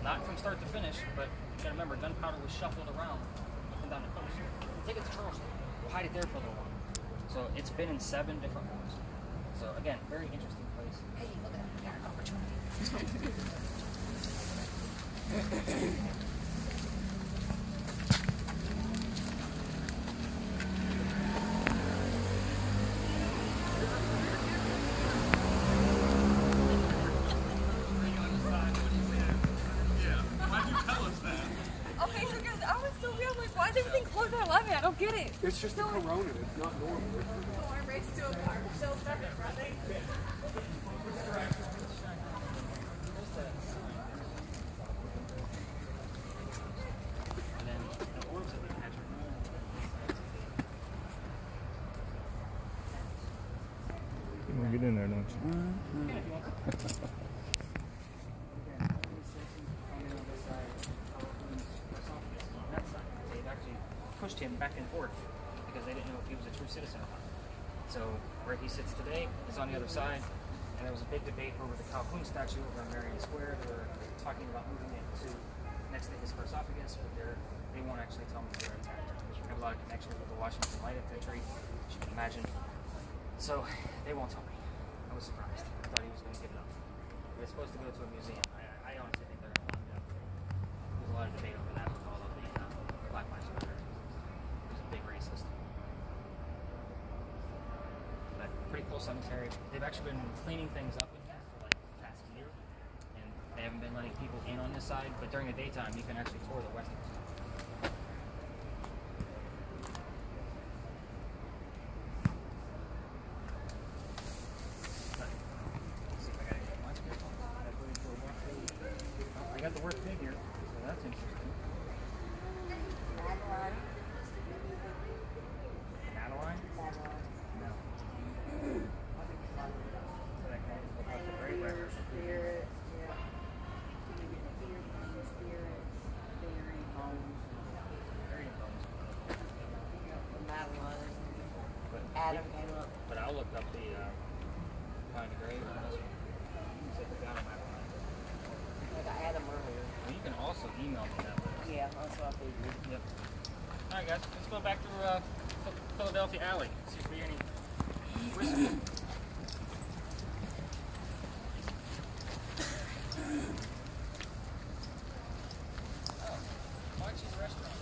Not from start to finish, but you gotta remember, gunpowder was shuffled around up and down the coast. Take it to Charleston. We'll hide it there for a little while. So it's been in 7 different wars. So again, very interesting place. Hey, look at that. We got an opportunity. Okay, because I was so weird. I'm like, why is everything closed at 11? I don't get it. It's just the corona. It's not normal. Alarm race to a car. Still started running. And then the orbs that we catch are You want to get in there, don't you? that side. They've actually pushed him back and forth because they didn't know if he was a true citizen or not. So where he sits today is on the other side, and there was a big debate over the Calhoun statue over in Marion Square. They were talking about moving it to next to his sarcophagus, but they won't actually tell me where it's at. Because we have a lot of connections with the Washington Light Infantry, as you can imagine. So they won't tell me. I was surprised. I thought he was going to give it up. But it's supposed to go to a museum. I honestly think they're going to lock it up. There's a lot of debate over that with all of the Black Lives Matter. He was a big racist. But pretty cool cemetery. They've actually been cleaning things up in here for like the past year. And they haven't been letting people in on this side. But during the daytime, you can actually tour the western side. I got the word figure, so that's interesting. Madeline? No. So that kind of looks like the great record. Spirit, yeah. Burying bones. Very bones. Madeline. But Adam came up. But I looked up the behind the grave on this one. It said the guy on Madeline. I got Adam earlier. Well, you can also email me that list. Yeah, that's what I figured. Yep. All right, guys, let's go back to Philadelphia Alley. See if we hear any whistles. Oh, Archie's restaurant.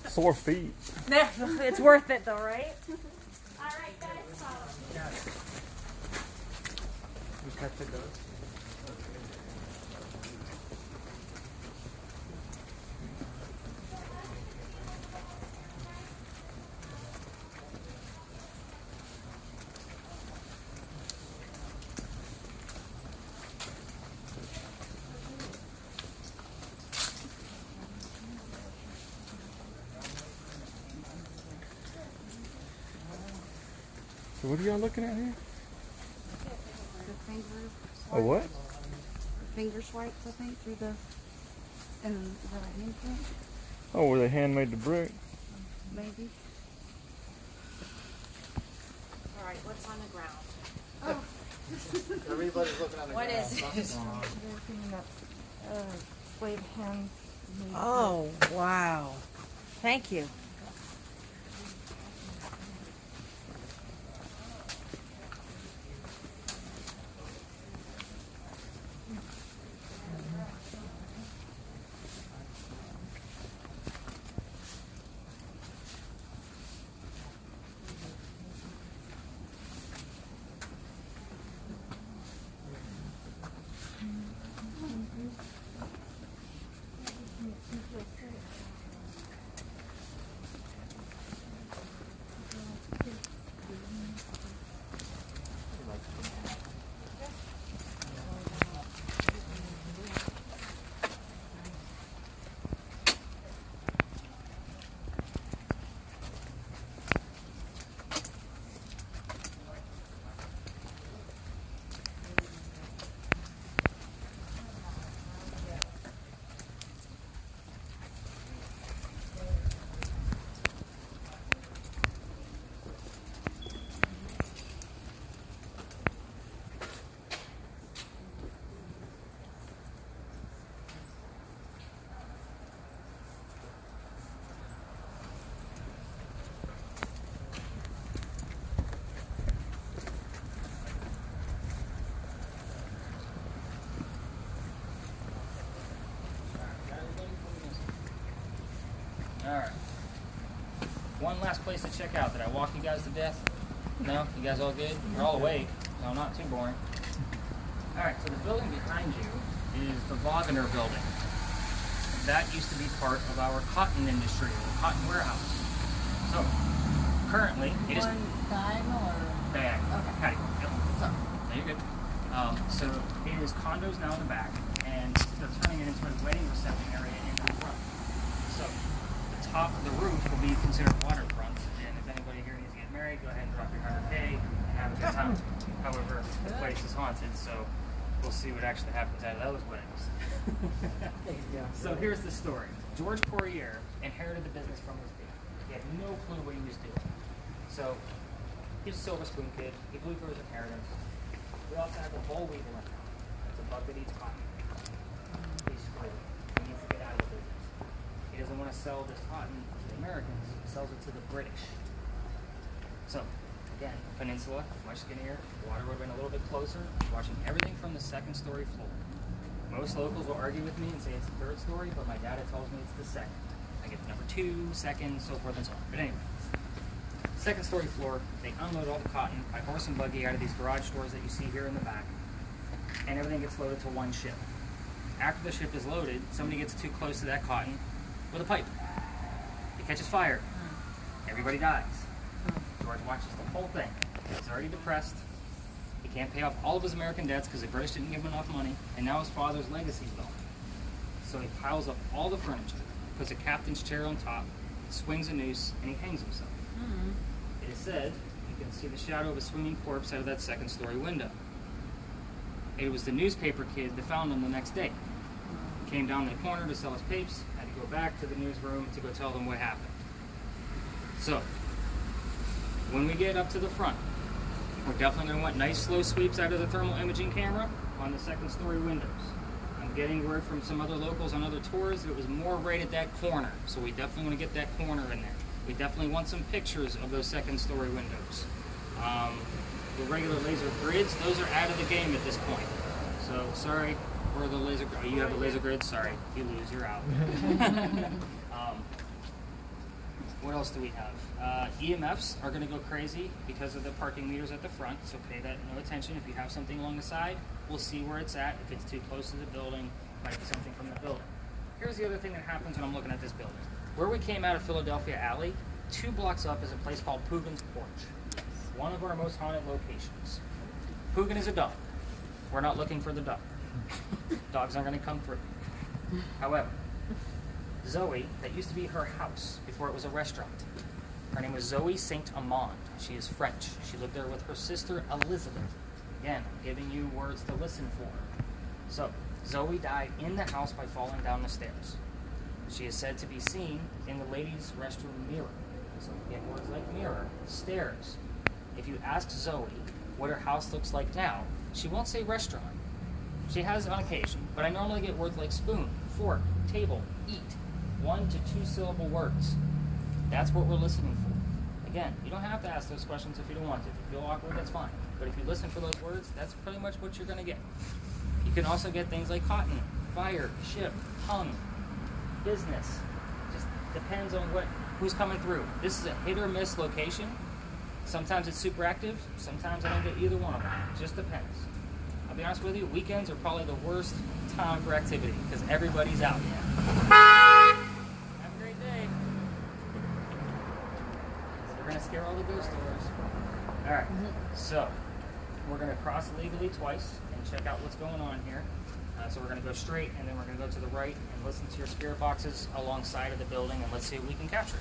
Sore feet. It's worth it though, right? All right, guys. You cut the goats? So what are y'all looking at here? The finger A what? finger swipes, I think, through the and is that a handprint? Oh, where they handmade the brick. Maybe. All right, what's on the ground? Oh. Everybody's looking on the What ground. is it? Everything that's slave hands. Oh, wow. Thank you. Alright. One last place to check out. Did I walk you guys to death? No? You guys all good? You're all awake. No, not too boring. Alright, so the building behind you is the Wagner building. That used to be part of our cotton industry, the cotton warehouse. So, currently, it is... One diagonal or? Diagonal. Okay. Patty. Yep. Sorry. No, you're good. So, it is condos now in the back, and they're turning it into a wedding reception area in the front. So, the top of the roof will be considered waterfront, and if anybody here needs to get married, go ahead and drop your 100K and have a good time. However, the place is haunted, so we'll see what actually happens out of those weddings. So here's the story. George Poirier inherited the business from his dad. He had no clue what he was doing. So he was a silver spoon kid. He blew for his inheritance. We also have a boll weevil in there. That's a bug that eats cotton. He's screwed. He needs to get out of the business. He doesn't want to sell this cotton to the Americans. He sells it to the British. So, again, peninsula, much skinnier. Water would have been a little bit closer. Watching everything from the second story floor. Most locals will argue with me and say it's the third story, but my data tells me it's the second. I get the number 2, second, so forth and so on. But anyway, second story floor, they unload all the cotton by horse and buggy out of these garage doors that you see here in the back, and everything gets loaded to one ship. After the ship is loaded, somebody gets too close to that cotton with a pipe. It catches fire. Everybody dies. George watches the whole thing. He's already depressed. He can't pay off all of his American debts because the British didn't give him enough money, and now his father's legacy is gone. So he piles up all the furniture, puts a captain's chair on top, swings a noose, and he hangs himself. It is said you can see the shadow of a swinging corpse out of that second story window. It was the newspaper kid that found him the next day. He came down in the corner to sell his papers, had to go back to the newsroom to go tell them what happened. So, when we get up to the front, we're definitely going to want nice slow sweeps out of the thermal imaging camera on the second story windows. I'm getting word from some other locals on other tours that it was more right at that corner, so we definitely want to get that corner in there. We definitely want some pictures of those second story windows. The regular laser grids, those are out of the game at this point. So, sorry, for the laser, you have a laser grid, sorry, you lose, you're out. What else do we have? EMFs are going to go crazy because of the parking meters at the front, so pay that no attention. If you have something along the side, we'll see where it's at. If it's too close to the building, might be something from the building. Here's the other thing that happens when I'm looking at this building. Where we came out of Philadelphia Alley, 2 blocks up is a place called Poogan's Porch, one of our most haunted locations. Poogan is a dog. We're not looking for the dog. Dogs aren't going to come through. However, Zoe, that used to be her house before it was a restaurant. Her name was Zoe Saint Amand. She is French. She lived there with her sister Elizabeth. Again, I'm giving you words to listen for. So, Zoe died in the house by falling down the stairs. She is said to be seen in the ladies' restroom mirror. So you get words like mirror, stairs. If you ask Zoe what her house looks like now, she won't say restaurant. She has on occasion, but I normally get words like spoon, fork, table, eat. 1 to 2 syllable words. That's what we're listening for. Again, you don't have to ask those questions if you don't want to. If you feel awkward, that's fine. But if you listen for those words, that's pretty much what you're going to get. You can also get things like cotton, fire, ship, tongue, business. Just depends on who's coming through. This is a hit or miss location. Sometimes it's super active. Sometimes I don't get either one of them. It just depends. I'll be honest with you, weekends are probably the worst time for activity because everybody's out. Have a great day. So we're going to scare all the ghost stories. All right, so we're going to cross legally twice and check out what's going on here. So we're going to go straight, and then we're going to go to the right and listen to your spirit boxes alongside of the building, and let's see what we can capture.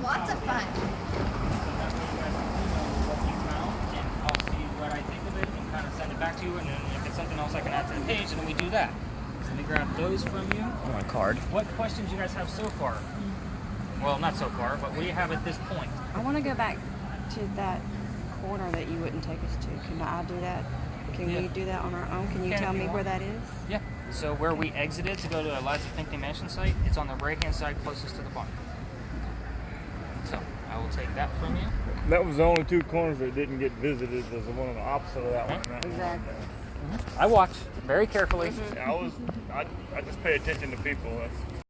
lots of fun. I'll see what I think of it and kind of send it back to you, and then if it's something else I can add to the page, then we do that. So let me grab those from you. On my card. What questions do you guys have so far? Well, not so far, but what do you have at this point? I want to go back to that corner that you wouldn't take us to. Can I do that? Can we do that on our own? Can you tell me where that is? Yeah. So where we exited to go to Eliza Pinckney Mansion site, it's on the right-hand side closest to the barn. So I will take that from you. That was the only two corners that didn't get visited. Was the one on the opposite of that one. And that Exactly. I watched very carefully. I just pay attention to people. That's